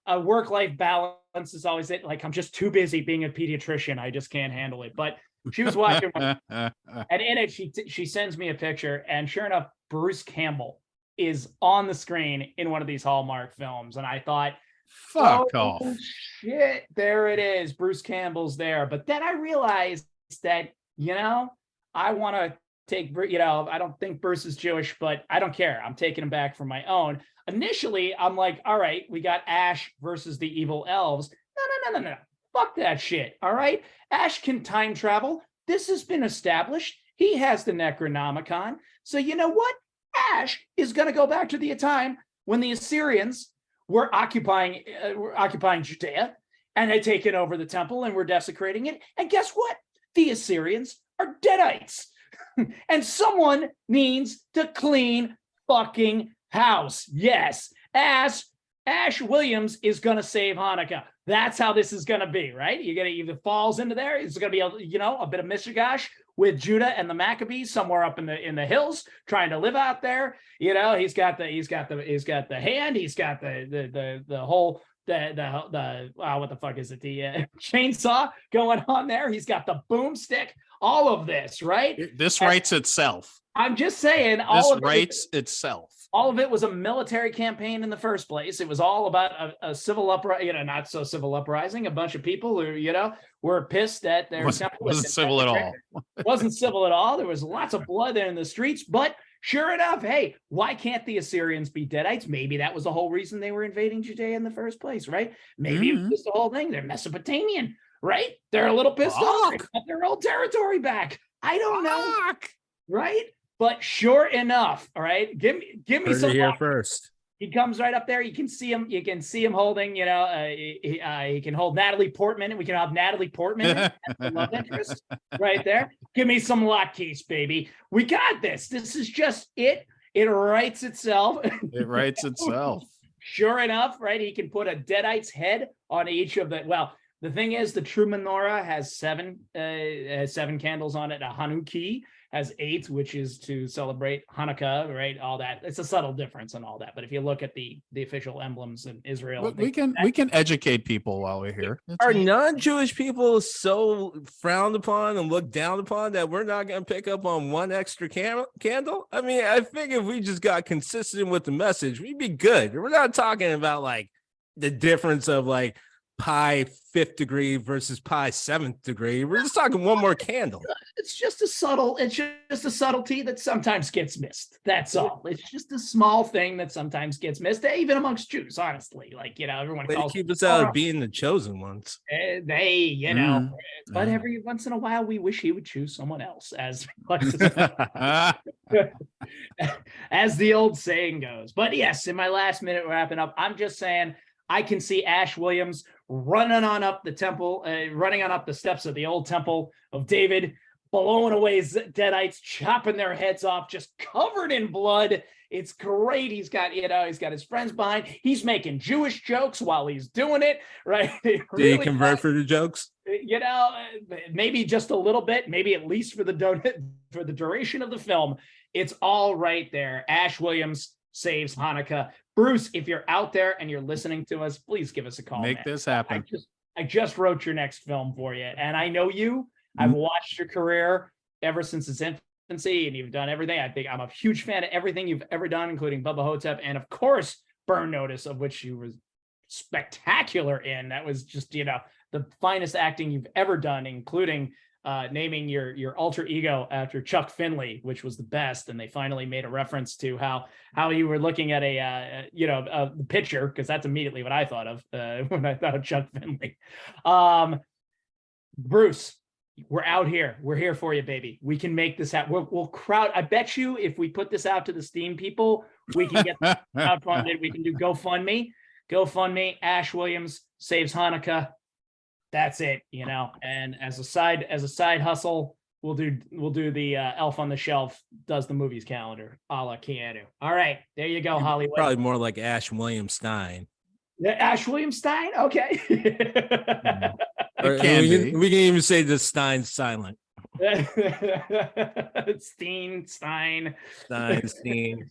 A work-life balance is always it. Like, I'm just too busy being a pediatrician. I just can't handle it. But she was watching one, and in it, she sends me a picture, and sure enough, Bruce Campbell is on the screen in one of these Hallmark films, and I thought, fuck off. Shit, there it is. Bruce Campbell's there. But then I realized that, I want to take, I don't think Bruce is Jewish, but I don't care. I'm taking him back for my own. Initially, I'm like, all right, we got Ash versus the evil elves. No. Fuck that shit. All right. Ash can time travel. This has been established. He has the Necronomicon. So you know what? Ash is going to go back to the time when the Assyrians were occupying Judea and had taken over the temple and were desecrating it. And guess what? The Assyrians are Deadites. And someone needs to clean fucking house. Yes. Ash Williams is going to save Hanukkah. That's how this is going to be, right? You're going to either falls into there. It's going to be a bit of Mishigash with Judah and the Maccabees somewhere up in the hills, trying to live out there. He's got the hand. He's got the whole what the fuck is it? The chainsaw going on there. He's got the boomstick. All of this, right? This writes itself. I'm just saying, itself. All of it was a military campaign in the first place. It was all about a civil uprising, not so civil uprising. A bunch of people who, were pissed that their wasn't civil at all. Wasn't civil at all. There was lots of blood there in the streets, but sure enough, hey, why can't the Assyrians be Deadites? Maybe that was the whole reason they were invading Judea in the first place, right? Maybe it was just the whole thing. They're Mesopotamian, right? They're a little pissed off. They got their old territory back. I don't know, right? But sure enough, all right, give me some here first. He comes right up there. You can see him. You can see him holding. He can hold Natalie Portman, and we can have Natalie Portman as the love interest right there. Give me some latkes, baby. We got this. This is just it. It writes itself. It writes itself. Sure enough, right? He can put a Deadite's head on each of the. Well, the thing is, the true menorah has seven candles on it. A Hanukkah has 8, which is to celebrate Hanukkah, right? All that. It's a subtle difference and all that. But if you look at the official emblems in Israel, we can educate people while we're here. Are non-Jewish people so frowned upon and looked down upon that we're not going to pick up on one extra candle? I mean, I think if we just got consistent with the message, we'd be good. We're not talking about like the difference of like pi 5th degree versus pi 7th degree. We're just talking one more candle. It's just a subtlety that sometimes gets missed. That's all. It's just a small thing that sometimes gets missed, even amongst Jews, honestly. Like, everyone calls keep us out of being the chosen ones. But every once in a while, we wish he would choose someone else, as as the old saying goes. But yes, in my last minute wrapping up, I'm just saying, I can see Ash Williams running on up the steps of the old temple of David, blowing away Deadites, chopping their heads off, just covered in blood. It's great. He's got his friends behind. He's making Jewish jokes while he's doing it, right? Did he convert for the jokes? Maybe just a little bit, maybe at least for the duration of the film. It's all right there. Ash Williams saves Hanukkah. Bruce, if you're out there and you're listening to us, please give us a call. Make this happen. I just wrote your next film for you, and I know you. I've watched your career ever since its infancy, and you've done everything. I think I'm a huge fan of everything you've ever done, including Bubba Hotep, and of course, Burn Notice, of which you were spectacular in. That was just, the finest acting you've ever done, including naming your alter ego after Chuck Finley, which was the best. And they finally made a reference to how you were looking at a picture, because that's immediately what I thought of when I thought of Chuck Finley. Bruce, we're out here. We're here for you, baby. We can make this happen. We'll crowd. I bet you if we put this out to the Steam people, we can get crowdfunded. We can do GoFundMe. GoFundMe. Ash Williams saves Hanukkah. That's it, you know. And as a side hustle, we'll do the Elf on the Shelf does the movies calendar, a la Keanu. All right, there you go, Hollywood. Probably more like Ash William Stein. Yeah, Ash William Stein. Okay. Or we can even say the Stein's silent. Stein.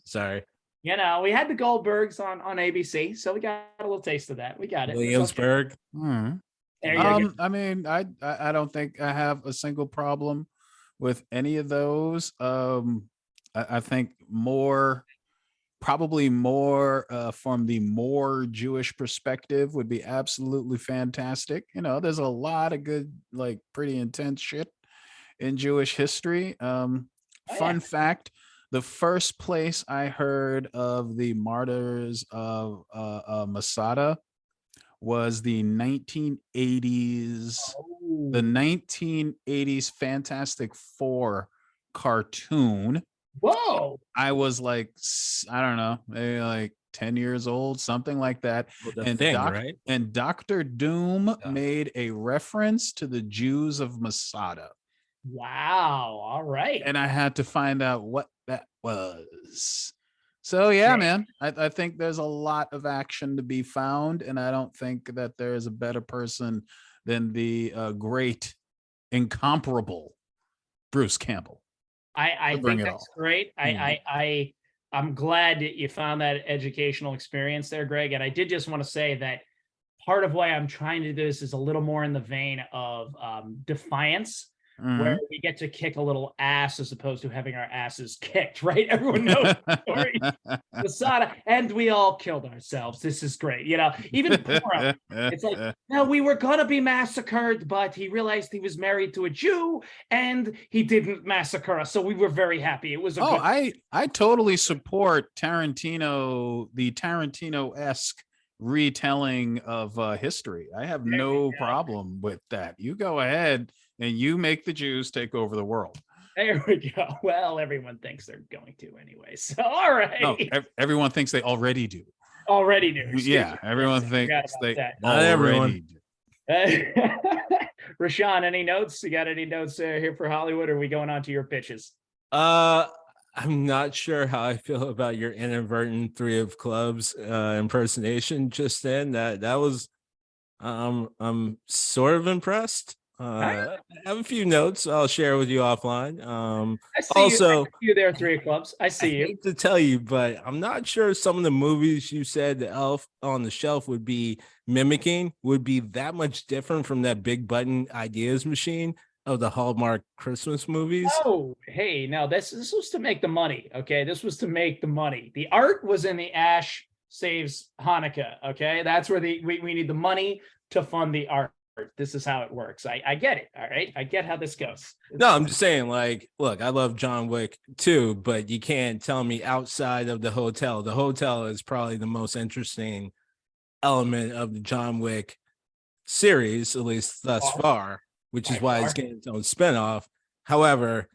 Sorry. You know, we had the Goldbergs on ABC, so we got a little taste of that. We got it. Williamsburg. Hmm. There you go. I mean, I don't think I have a single problem with any of those. I think probably more from the more Jewish perspective would be absolutely fantastic. You know, there's a lot of good, like pretty intense shit in Jewish history. Fun fact, the first place I heard of the martyrs of Masada was the 1980s, the 1980s Fantastic Four cartoon. Whoa. I was like, I don't know, maybe like 10 years old, something like that. Right? And Dr. Doom made a reference to the Jews of Masada. Wow. All right. And I had to find out what that was. So yeah, man, I think there's a lot of action to be found, and I don't think that there is a better person than the great, incomparable Bruce Campbell. I think that's great. I'm glad that you found that educational experience there, Greg. And I did just want to say that part of why I'm trying to do this is a little more in the vein of Defiance. Where we get to kick a little ass as opposed to having our asses kicked, right? Everyone knows the story. Masada, and we all killed ourselves. This is great. You know, even Purim, it's like, no, we were gonna be massacred, but he realized he was married to a Jew and he didn't massacre us. So we were very happy. It was a I totally support Tarantino, the Tarantino-esque retelling of history. I have no problem with that. You go ahead and you make the Jews take over the world. There we go. Well, everyone thinks they're going to anyway. So, all right. No, everyone thinks they already do. Already do. Yeah, everyone thinks they not already everyone. do. Rashawn, any notes? You got any notes here for Hollywood? Or are we going on to your pitches? I'm not sure how I feel about your inadvertent Three of Clubs impersonation just then. That was I'm sort of impressed. I have a few notes I'll share with you offline. I see you there, Three of Clubs. I see you. Hate to tell you, but I'm not sure some of the movies you said the Elf on the Shelf would be mimicking would be that much different from that big button ideas machine of the Hallmark Christmas movies. Oh, hey, no, this was to make the money. Okay, this was to make the money. The art was in the Ash Saves Hanukkah. Okay, that's where we need the money to fund the art. This is how it works. I get it. All right. I get how this goes. No, I'm just saying, like, look, I love John Wick too, but you can't tell me outside of the hotel. The hotel is probably the most interesting element of the John Wick series, at least thus far, which is why it's getting its own spinoff. However,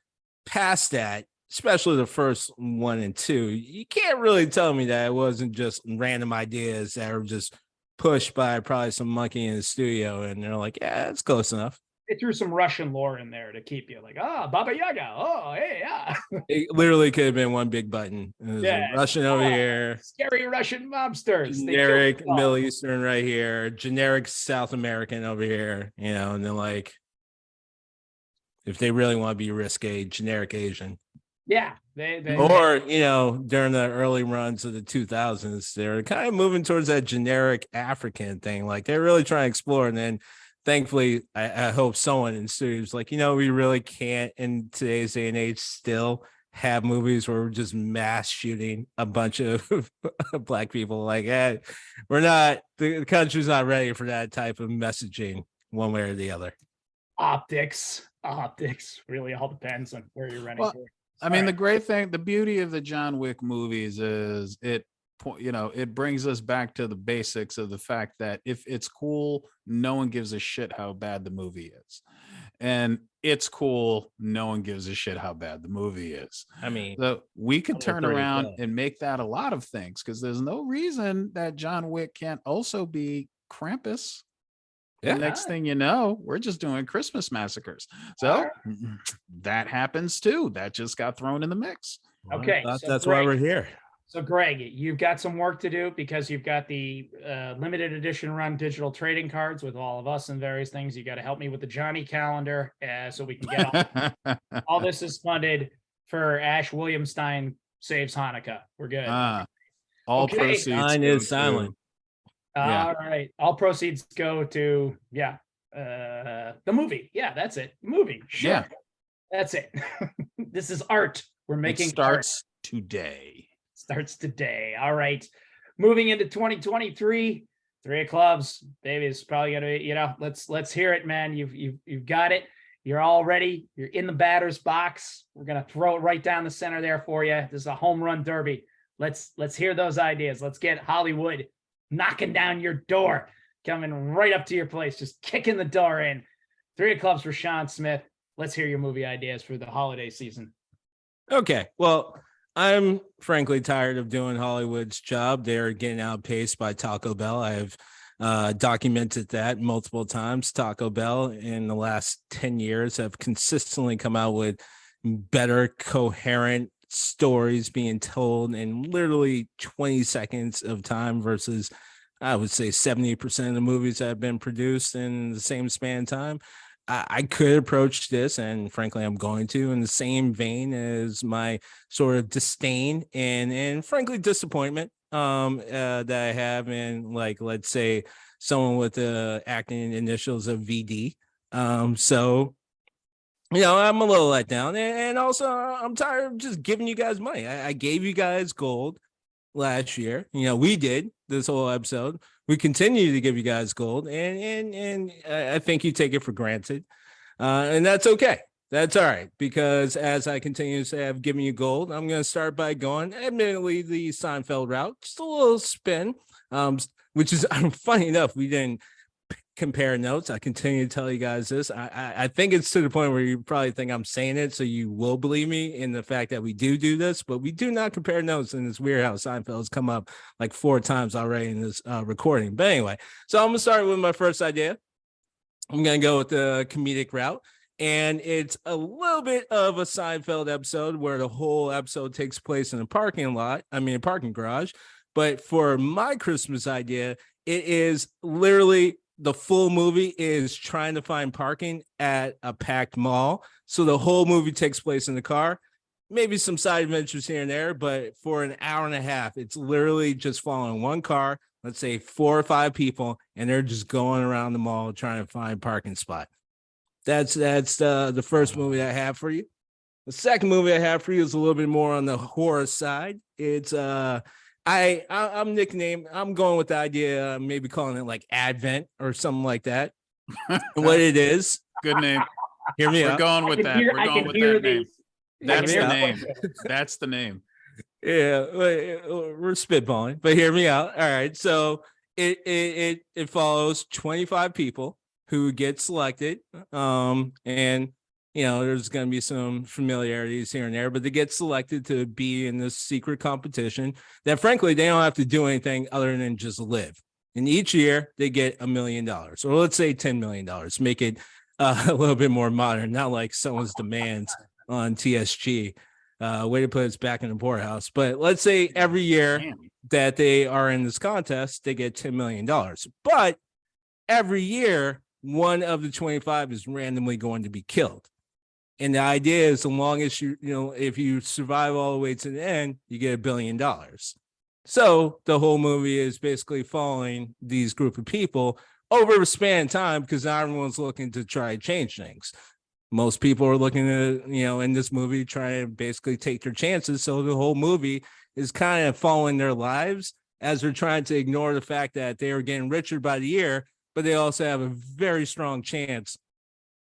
past that, especially the first 1 and 2, you can't really tell me that it wasn't just random ideas that are just pushed by probably some monkey in the studio, and they're like, yeah, it's close enough. They threw some Russian lore in there to keep you like, Baba Yaga. Oh, hey, yeah. It literally could have been one big button. Yeah, Russian over here, scary Russian mobsters, generic Middle Eastern right here, generic South American over here, you know, and then like, if they really want to be risque, generic Asian. Yeah. Or, you know, during the early runs of the 2000s, they're kind of moving towards that generic African thing. Like they're really trying to explore. And then thankfully, I hope someone in studios like, you know, we really can't in today's day and age still have movies where we're just mass shooting a bunch of black people. Like, we're not, the country's not ready for that type of messaging one way or the other. Optics really all depends on where you're running for. I mean, the great thing, the beauty of the John Wick movies is it brings us back to the basics of the fact that if it's cool, no one gives a shit how bad the movie is. and it's cool. No one gives a shit how bad the movie is. I mean, So we could I'm turn afraid around so. and make that a lot of things, because there's no reason that John Wick can't also be Krampus. Yeah. And next thing you know, we're just doing Christmas massacres. All So that happens too. That just got thrown in the mix. Okay, so That's why Greg, we're here. so Greg, you've got some work to do because you've got the limited edition run digital trading cards with all of us and various things. You got to help me with the Johnny calendar so we can get all this is funded for Ash Williamstein Saves Hanukkah. We're good. All Okay. proceeds Mine go is to- silent. Yeah. All right. All proceeds go to the movie. Yeah, that's it. Movie. Sure. Yeah. That's it. This is art. We're making It starts today. starts today. All right. Moving into 2023, 3 of clubs. David's probably gonna, let's hear it, man. You've got it. You're all ready. You're in the batter's box. We're gonna throw it right down the center there for you. This is a home run derby. Let's hear those ideas. Let's get Hollywood knocking down your door, coming right up to your place, just kicking the door in. 3 of clubs for Sean Smith. Let's hear your movie ideas for the holiday season. Okay. Well, I'm frankly tired of doing Hollywood's job. They're getting outpaced by Taco Bell. I've documented that multiple times. Taco Bell in the last 10 years have consistently come out with better, coherent stories being told in literally 20 seconds of time versus, I would say, 70% of the movies that have been produced in the same span of time. I could approach this, and frankly, I'm going to, in the same vein as my sort of disdain and frankly disappointment that I have in, like, let's say, someone with the acting initials of VD. So, I'm a little let down, and also I'm tired of just giving you guys money. I gave you guys gold last year. We did this whole episode. We continue to give you guys gold, and I think you take it for granted, and that's okay. That's all right, because as I continue to say, I've given you gold. I'm going to start by going, admittedly, the Seinfeld route, just a little spin, which is funny enough. We didn't compare notes. I continue to tell you guys this. I think it's to the point where you probably think I'm saying it, so you will believe me in the fact that we do this, but we do not compare notes. And it's weird how Seinfeld's come up like 4 times already in this recording. But anyway, so I'm gonna start with my first idea. I'm gonna go with the comedic route, and it's a little bit of a Seinfeld episode where the whole episode takes place in a parking garage. But for my Christmas idea, it is literally the full movie is trying to find parking at a packed mall. So the whole movie takes place in the car, maybe some side adventures here and there, but for an hour and a half, it's literally just following one car, let's say 4 or 5 people, and they're just going around the mall trying to find a parking spot. That's the first movie I have for you. The second movie I have for you is a little bit more on the horror side. It's I'm going with the idea, maybe calling it like Advent or something like that. What it is. Good name. Hear me We're out. going with that. We're going with that name. That's the out. name. That's the name. Yeah, we're spitballing, but hear me out. All right. So it follows 25 people who get selected. And there's going to be some familiarities here and there, but they get selected to be in this secret competition that, frankly, they don't have to do anything other than just live. And each year they get $1 million, or let's say $10 million, make it a little bit more modern, not like someone's demands on TSG. Way to put us back in the poorhouse. But let's say every year that they are in this contest, they get $10 million. But every year, one of the 25 is randomly going to be killed. And the idea is, as long as if you survive all the way to the end, you get $1 billion. So the whole movie is basically following these group of people over a span of time, because not everyone's looking to try to change things. Most people are looking to, in this movie, try to basically take their chances. So the whole movie is kind of following their lives as they're trying to ignore the fact that they are getting richer by the year, but they also have a very strong chance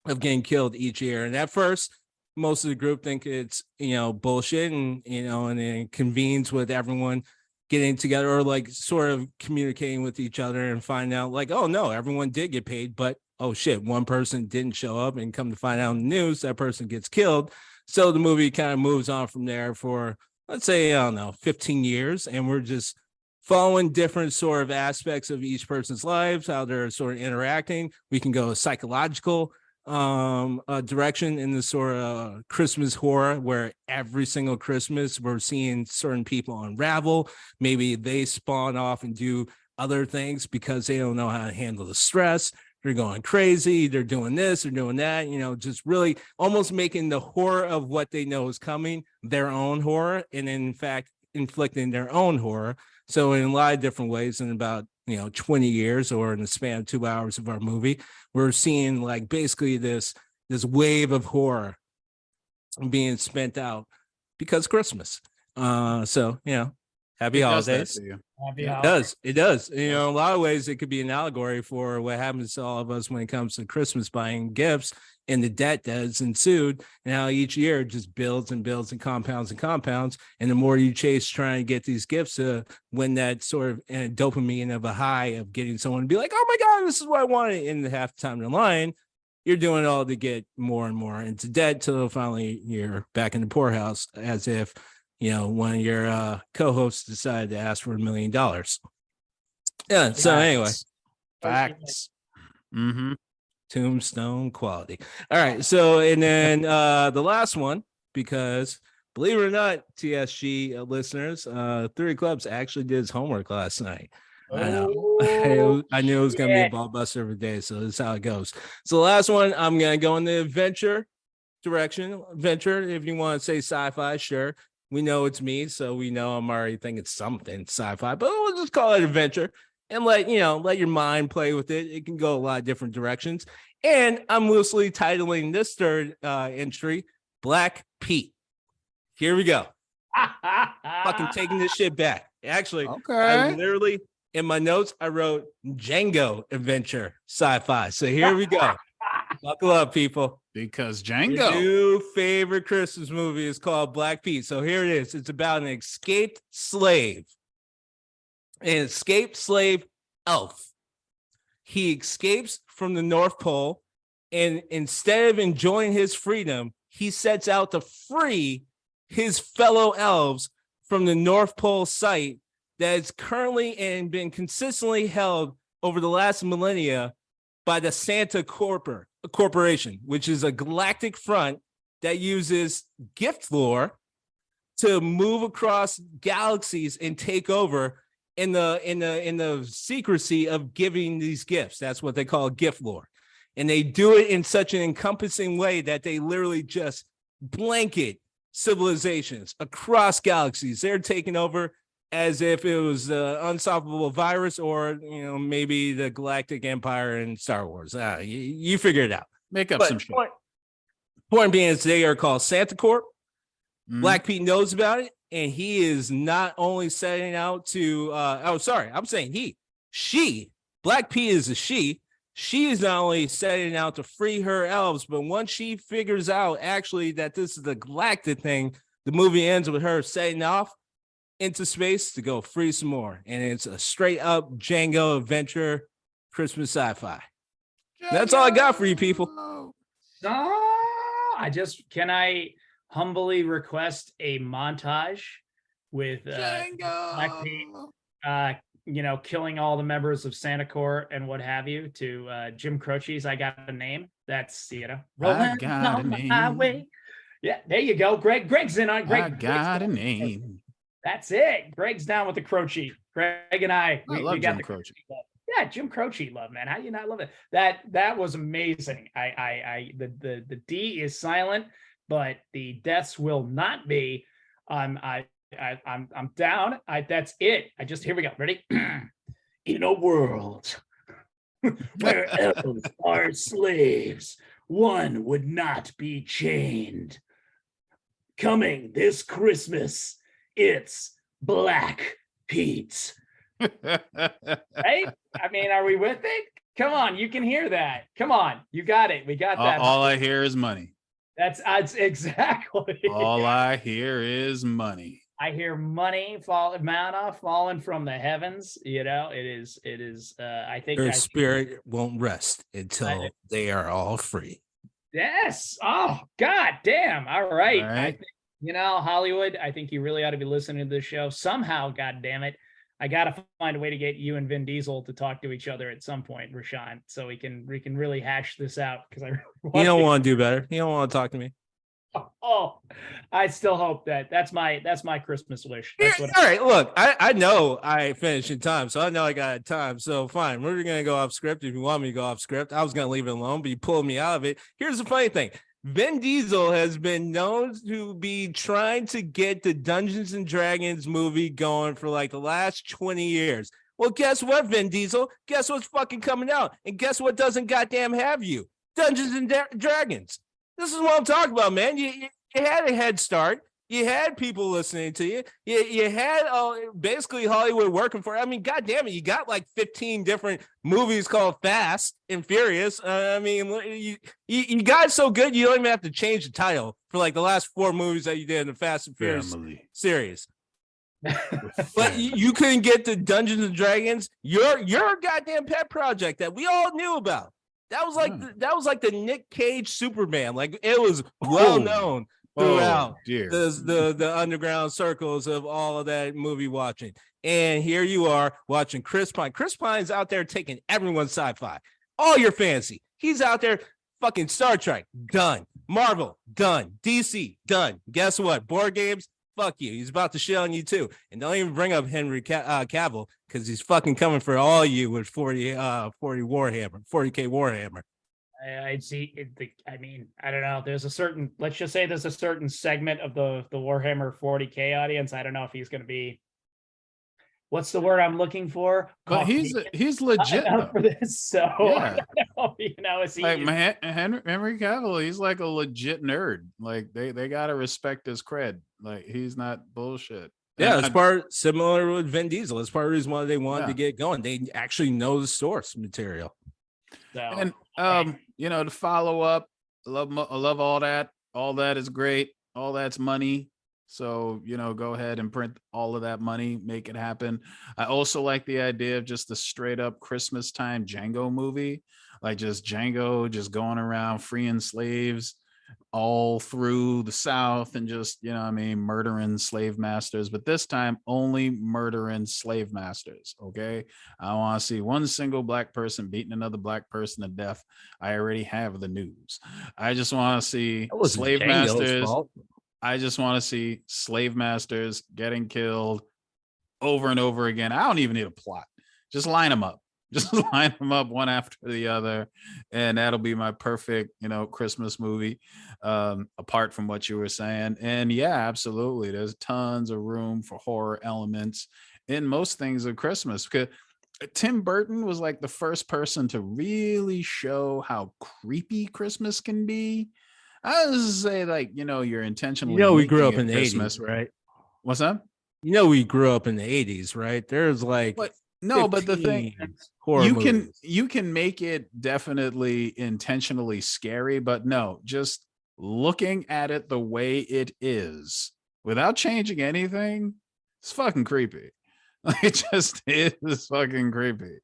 of getting killed each year. And at first, most of the group think it's, bullshit, and, and it convenes with everyone getting together or like sort of communicating with each other and find out like, oh no, everyone did get paid, but oh shit, one person didn't show up, and come to find out in the news, that person gets killed. So the movie kind of moves on from there for, let's say, I don't know, 15 years. And we're just following different sort of aspects of each person's lives, how they're sort of interacting. We can go psychological direction in the sort of Christmas horror, where every single Christmas we're seeing certain people unravel. Maybe they spawn off and do other things because they don't know how to handle the stress. They're going crazy. They're doing this, they're doing that, just really almost making the horror of what they know is coming their own horror, and in fact inflicting their own horror. So in a lot of different ways, in about 20 years, or in the span of 2 hours of our movie, we're seeing like basically this wave of horror being spent out because Christmas. So happy holidays. It does. In a lot of ways, it could be an allegory for what happens to all of us when it comes to Christmas buying gifts, and the debt that has ensued, and how each year just builds and builds and compounds and compounds. And the more you chase trying to get these gifts to win that sort of dopamine of a high of getting someone to be like, oh my God, this is what I wanted. And half the time they're lying, you're doing it all to get more and more into debt till finally you're back in the poorhouse, as if one of your co-hosts decided to ask for $1 million. Yeah. So anyway, facts. Mm-hmm. Tombstone quality. All right. So, and then the last one, because believe it or not, TSG listeners, 30 Clubs actually did his homework last night. I know. I knew it was going to be a ball buster every day. So this is how it goes. So the last one, I'm going to go in the adventure direction. Adventure, if you want to say sci-fi, sure. We know it's me, so we know I'm already thinking something sci-fi, but we'll just call it adventure and let your mind play with it. It can go a lot of different directions. And I'm loosely titling this third entry Black Pete. Here we go. Fucking taking this shit back. Actually, okay. I literally, in my notes, I wrote Django adventure sci-fi. So here we go. Buckle up, people. Because Django. Your new favorite Christmas movie is called Black Pete. So here it is. It's about an escaped slave. An escaped slave elf. He escapes from the North Pole, and instead of enjoying his freedom, he sets out to free his fellow elves from the North Pole site that is currently and been consistently held over the last millennia by the Santa Corporation, which is a galactic front that uses gift lore to move across galaxies and take over in the secrecy of giving these gifts. That's what they call gift lore. And they do it in such an encompassing way that they literally just blanket civilizations across galaxies. They're taking over as if it was an unstoppable virus, or maybe the Galactic Empire in Star Wars. You figure it out. Make up some shit. Point being is they are called Santa Corp. Black Pete knows about it, and he is not only setting out to Black Pete is a she. She is not only setting out to free her elves, but once she figures out actually that this is a galactic thing, the movie ends with her setting off into space to go free some more. And it's a straight up Django adventure Christmas sci-fi. That's all I got for you people. Can I humbly request a montage with Black Pete, killing all the members of Santa Corps and what have you, to Jim Croce's I Got a Name. That's, I got a name. Highway. Yeah, there you go. Greg's in on Greg. I got a name. That's it. Greg's down with the Croce. Greg and I love got Jim Croce. Yeah, Jim Croce love, man. How do you not love it? That was amazing. The D is silent, but the deaths will not be. I'm down. That's it. Here we go. Ready? In a world where elves are slaves, one would not be chained. Coming this Christmas, it's Black Pete. Right? I mean, are we with it? Come on, you can hear that. Come on, you got it. We got that. All I hear is money. That's exactly. All I hear is money. I hear money manna falling from the heavens. It is. Their spirit won't rest until they are all free. Yes. Oh, God damn. All right. All I right. think, Hollywood, I think you really ought to be listening to this show somehow. God damn it. I got to find a way to get you and Vin Diesel to talk to each other at some point, Rashawn, so we can really hash this out, because I really You don't want to do better. You don't want to talk to me. Oh, I still hope that's my Christmas wish. That's what. All right, look, I know I finished in time, so I know I got time. So fine, we're gonna go off script if you want me to go off script. I was gonna leave it alone, but you pulled me out of it. Here's the funny thing: Vin Diesel has been known to be trying to get the Dungeons and Dragons movie going for like the last 20 years. Well, guess what, Vin Diesel? Guess what's fucking coming out? And guess what doesn't goddamn have you? Dungeons and Dragons. This is what I'm talking about, man. You had a head start. You had people listening to you. You had basically Hollywood working for it. I mean, God damn it, you got like 15 different movies called Fast and Furious. I mean, you got so good, you don't even have to change the title for like the last 4 movies that you did in the Fast and Furious series. But you couldn't get the Dungeons and Dragons, your goddamn pet project that we all knew about. That was like the Nick Cage Superman. Like, it was well known throughout the underground circles of all of that movie watching. And here you are watching Chris Pine. Chris Pine's out there taking everyone's sci-fi, all your fancy. He's out there fucking Star Trek, done. Marvel, done. DC, done. Guess what? Board games, fuck you. He's about to shit on you too. And don't even bring up Henry Cavill, because he's fucking coming for all you with 40 Warhammer, 40K Warhammer. I see. I mean, I don't know. Let's just say there's a certain segment of the Warhammer 40K audience. I don't know if he's going to be. What's the word I'm looking for? But he's legit for this. So yeah. Is he like Henry Cavill? He's like a legit nerd. Like they gotta respect his cred. Like, he's not bullshit. Yeah, it's part similar with Vin Diesel. It's part of the reason why they wanted to get going. They actually know the source material. So, and to follow up, I love all that. All that is great. All that's money. So, go ahead and print all of that money, make it happen. I also like the idea of just the straight up Christmas time Django movie, like just Django just going around freeing slaves all through the South and just, murdering slave masters, but this time only murdering slave masters. Okay. I want to see one single black person beating another black person to death. I already have the news. I just want to see slave masters. I just want to see slave masters getting killed over and over again. I don't even need a plot. Just line them up. Just line them up one after the other. And that'll be my perfect, Christmas movie, apart from what you were saying. And yeah, absolutely. There's tons of room for horror elements in most things of Christmas. Because Tim Burton was like the first person to really show how creepy Christmas can be. I was say, like, you're intentionally. We grew up in the Christmas, 80s, right? What's that? We grew up in the 80s, right? There's like but the thing, you can make it definitely intentionally scary, but no, just looking at it the way it is without changing anything, it's fucking creepy. It just is fucking creepy.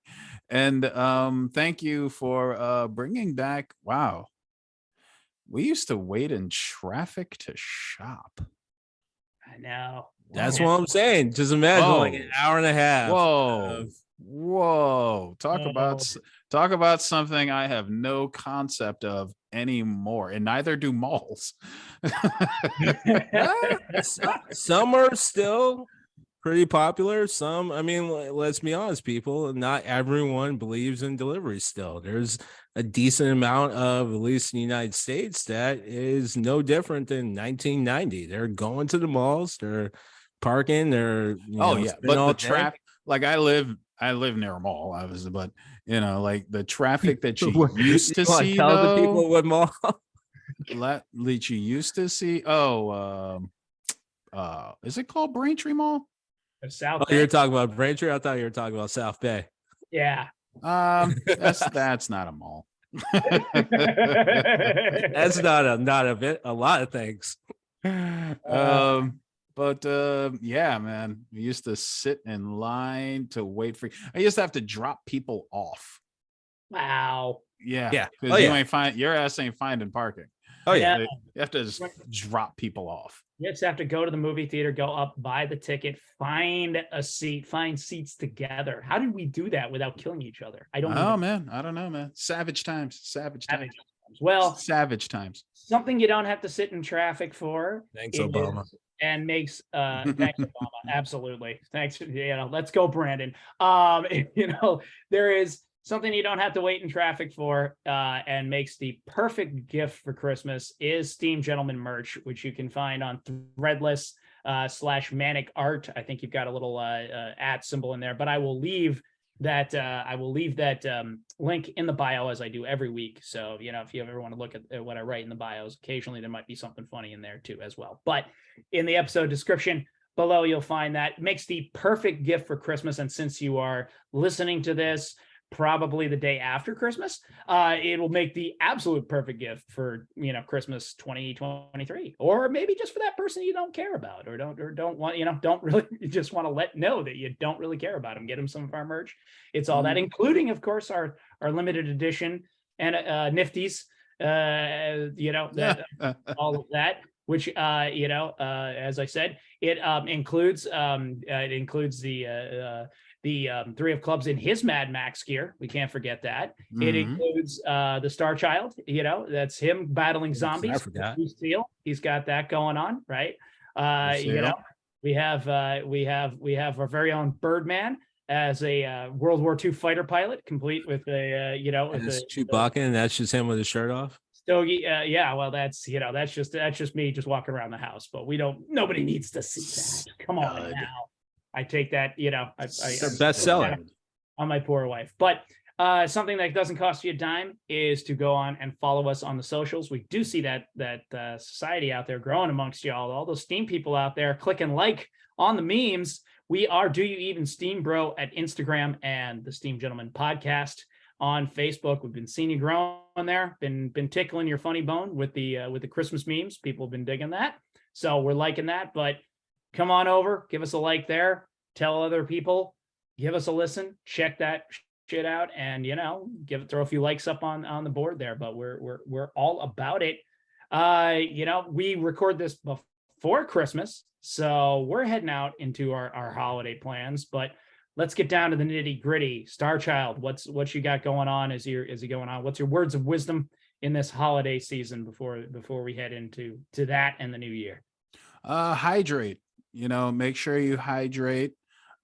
And thank you for bringing back. Wow. We used to wait in traffic to shop. I know. That's what I'm saying. Just imagine like an hour and a half. Whoa. Talk about something I have no concept of anymore, and neither do malls. Some are still pretty popular. Some, let's be honest, people, not everyone believes in delivery still. There's a decent amount of, at least in the United States, that is no different than 1990. They're going to the malls, they're parking, they're but the traffic, like I live near a mall, obviously, but like the traffic that you used to see, the people what mall that you used to see. Is it called Braintree Mall? South Bay. You're talking about Braintree? I thought you were talking about South Bay. Yeah. That's not a mall. That's not a lot of things. But yeah, man, we used to sit in line to wait for. I used to have to drop people off. Wow. Yeah, Yeah. because Oh you yeah. ain't find your ass ain't finding parking. Oh yeah. Yeah. You have to just drop people off. You just have to go to the movie theater, go up, buy the ticket, find a seat, find seats together. How did we do that without killing each other? I don't Oh even man, I don't know, man. Savage times, savage have times, it. Well, savage times. something you don't have to sit in traffic for Thanks, is Obama. and makes thanks Obama, absolutely, thanks, let's go Brandon. There is something you don't have to wait in traffic for, and makes the perfect gift for Christmas is Steam Gentleman merch, which you can find on Threadless / Manic Art. I think you've got a little at symbol in there, but I will leave that link in the bio, as I do every week. So, if you ever want to look at what I write in the bios, occasionally there might be something funny in there too as well. But in the episode description below, you'll find that. It makes the perfect gift for Christmas. And since you are listening to this probably the day after Christmas, it will make the absolute perfect gift for Christmas 2023, or maybe just for that person you don't care about, or don't want, don't really, you just want to know that you don't really care about them. Get them some of our merch. It's all that, including, of course, our limited edition and nifties, all of that, which as I said, it includes the 3 of clubs in his Mad Max gear. We can't forget that. It includes the Star Child. That's him battling zombies. I forgot. He's got that going on, right? We have our very own Birdman as a World War II fighter pilot, complete with Chewbacca, and that's just him with his shirt off. Stogie, yeah, well, that's just me just walking around the house, but nobody needs to see that. Come on now. I take that, They're bestseller on my poor wife. But something that doesn't cost you a dime is to go on and follow us on the socials. We do see that society out there growing amongst y'all, all those Steam people out there clicking like on the memes. We are Do You Even Steam Bro at Instagram, and the Steam Gentleman podcast on Facebook. We've been seeing you growing there, been tickling your funny bone with the Christmas memes. People have been digging that, so we're liking that. But come on over, give us a like there, tell other people, give us a listen, check that shit out, and throw a few likes up on the board there. But we're all about it. We record this before Christmas, so we're heading out into our holiday plans. But let's get down to the nitty gritty. Star Child, what you got going on? Is he going on? What's your words of wisdom in this holiday season before we head into that and the new year? Hydrate. Make sure you hydrate.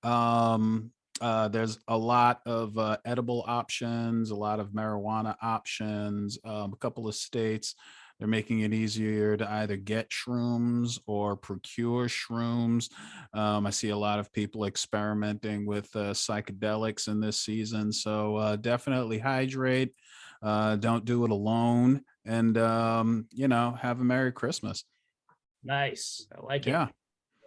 There's a lot of edible options, a lot of marijuana options. A couple of states, they're making it easier to either get shrooms or procure shrooms. I see a lot of people experimenting with psychedelics in this season. So definitely hydrate. Don't do it alone. And, have a Merry Christmas. Nice. I like it. Yeah.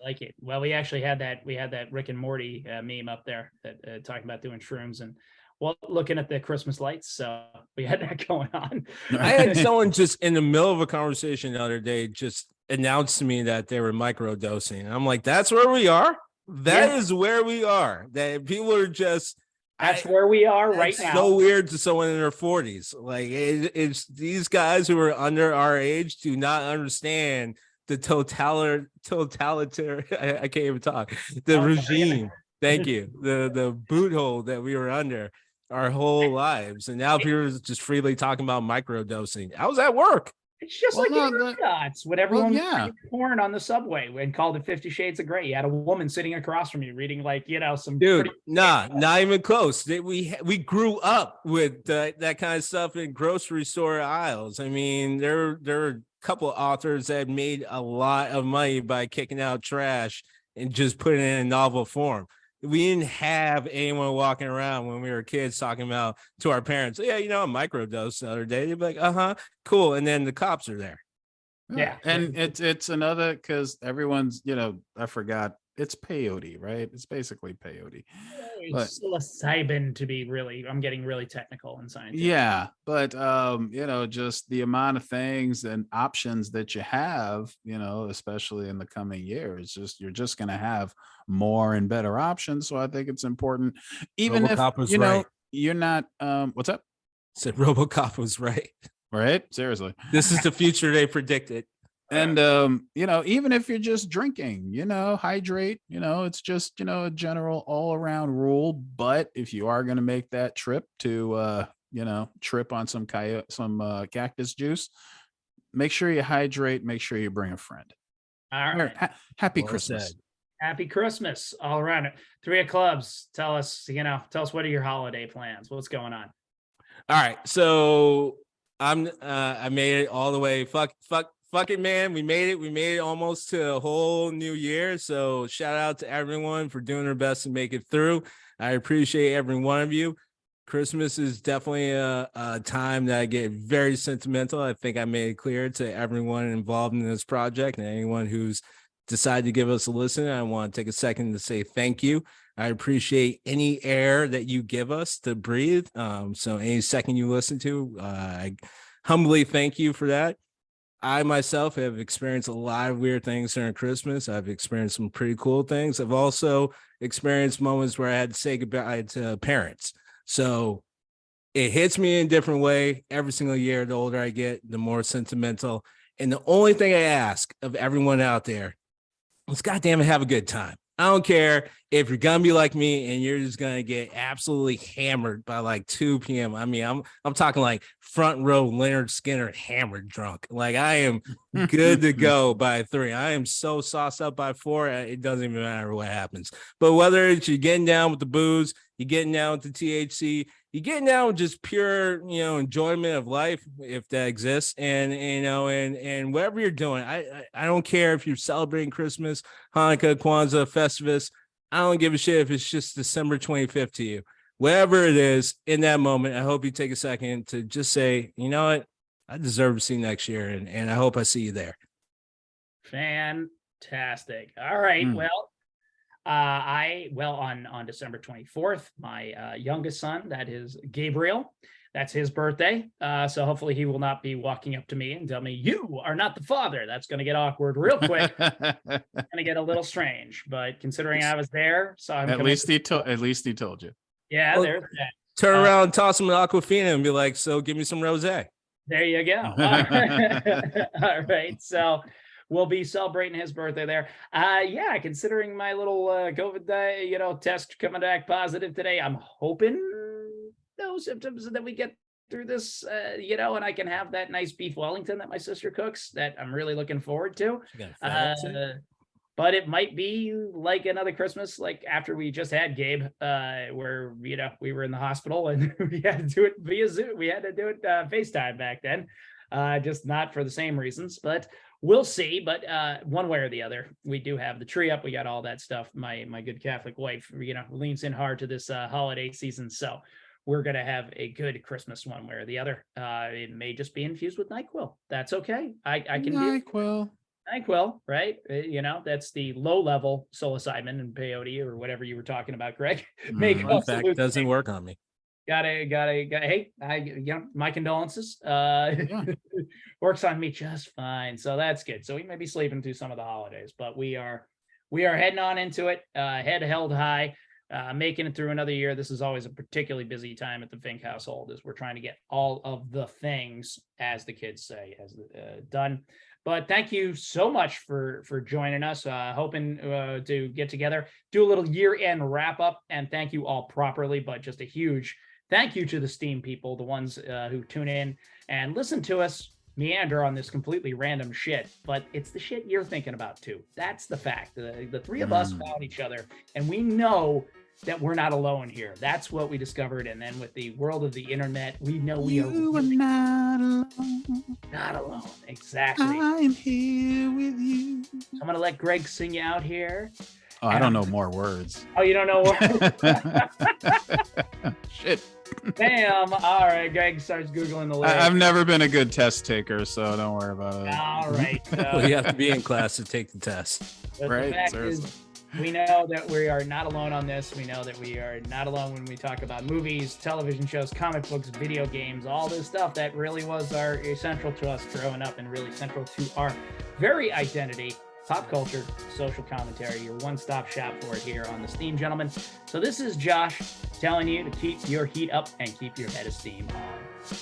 Like it. Well, we actually had that Rick and Morty meme up there that talking about doing shrooms and looking at the Christmas lights. So we had that going on. I had someone just in the middle of a conversation the other day just announced to me that they were microdosing. I'm like, that's where we are. That is where we are. That people are just. That's where we are right now. So weird to someone in their 40s. Like it's these guys who are under our age do not understand the totalitarian I can't even talk. The regime. Thank you. The boot hole that we were under our whole lives. And now people are just freely talking about microdosing. I was at work. It's just dots when everyone was porn on the subway and called it 50 Shades of Grey. You had a woman sitting across from you reading some dude. Not even close. We grew up with that kind of stuff in grocery store aisles. I mean, there are couple of authors that made a lot of money by kicking out trash and just putting it in a novel form. We didn't have anyone walking around when we were kids talking about to our parents, a microdose the other day. They'd be like, cool. And then the cops are there. Yeah. And it's another, because everyone's, I forgot it's peyote, right? It's basically peyote. But Psilocybin to be really, I'm getting really technical and scientific. yeah, but just the amount of things and options that you have, especially in the coming years, just you're just going to have more and better options. So I think it's important, even if RoboCop was right. you're not. What's up? Said RoboCop was right. Right? Seriously, this is the future they predicted. And even if you're just drinking, hydrate, it's just, a general all around rule. But if you are going to make that trip to trip on some cactus juice, make sure you hydrate, make sure you bring a friend. All right. Happy Christmas. Said. Happy Christmas all around it. 3 of Clubs. Tell us what are your holiday plans? What's going on? All right. So I made it all the way. Fuck it, man. We made it almost to a whole new year. So shout out to everyone for doing their best to make it through. I appreciate every one of you. Christmas is definitely a time that I get very sentimental. I think I made it clear to everyone involved in this project and anyone who's decided to give us a listen. I want to take a second to say thank you. I appreciate any air that you give us to breathe. So any second you listen to, I humbly thank you for that. I myself have experienced a lot of weird things during Christmas. I've experienced some pretty cool things. I've also experienced moments where I had to say goodbye to parents. So it hits me in a different way every single year. The older I get, the more sentimental. And the only thing I ask of everyone out there is goddamn it, have a good time. I don't care if you're gonna be like me and you're just gonna get absolutely hammered by like 2 p.m. I mean, I'm talking like front row Leonard Skinner hammered drunk. Like I am good to go by 3. I am so sauced up by 4. It doesn't even matter what happens. But whether it's you're getting down with the booze, you're getting down with the THC, you're getting down with just pure, enjoyment of life, if that exists, and whatever you're doing, I don't care if you're celebrating Christmas, Hanukkah, Kwanzaa, Festivus. I don't give a shit if it's just December 25th to you. Whatever it is in that moment, I hope you take a second to just say, you know what, I deserve to see you next year, and I hope I see you there. Fantastic. All right. Well, on December 24th, my youngest son, that is Gabriel, that's his birthday. So hopefully he will not be walking up to me and tell me, you are not the father. That's going to get awkward real quick. Going to get a little strange, but considering I was there, so at least he told you. Yeah, well, there's that. Turn around, toss him an Aquafina and be like, so give me some rosé. There you go. All right. So we'll be celebrating his birthday there. Considering my little COVID test coming back positive today, I'm hoping no symptoms and that we get through this, and I can have that nice beef Wellington that my sister cooks that I'm really looking forward to. But it might be like another Christmas, like after we just had Gabe, where, we were in the hospital and we had to do it via Zoom. We had to do it FaceTime back then, just not for the same reasons, but we'll see. But one way or the other, we do have the tree up. We got all that stuff. My good Catholic wife, leans in hard to this holiday season. So we're going to have a good Christmas one way or the other. It may just be infused with NyQuil. That's okay. I can NyQuil. NyQuil, right? That's the low-level psilocybin and peyote or whatever you were talking about, Greg. In fact, doesn't work on me. Hey, my condolences. Works on me just fine. So that's good. So we may be sleeping through some of the holidays, but we are heading on into it, head held high, making it through another year. This is always a particularly busy time at the Fink household as we're trying to get all of the things, as the kids say, done. But thank you so much for joining us. Hoping to get together, do a little year-end wrap-up, and thank you all properly. But just a huge thank you to the Steam people, the ones who tune in and listen to us meander on this completely random shit. But it's the shit you're thinking about too. That's the fact. The 3 of us found each other, and we know that we're not alone here. That's what we discovered. And then with the world of the internet, we know we are not alone. Not alone. Exactly. I am here with you. So I'm going to let Greg sing you out here. Oh, I don't know more words. Oh, you don't know words? Shit. Bam. All right. Greg starts Googling the lyrics. I've never been a good test taker, so don't worry about it. All right. Well, you have to be in class to take the test. But right. The fact is, we know that we are not alone on this. We know that we are not alone when we talk about movies, television shows, comic books, video games, all this stuff that really was essential to us growing up and really central to our very identity. Pop culture, social commentary, your one-stop shop for it here on the Steam Gentleman. So this is Josh telling you to keep your heat up and keep your head of steam on.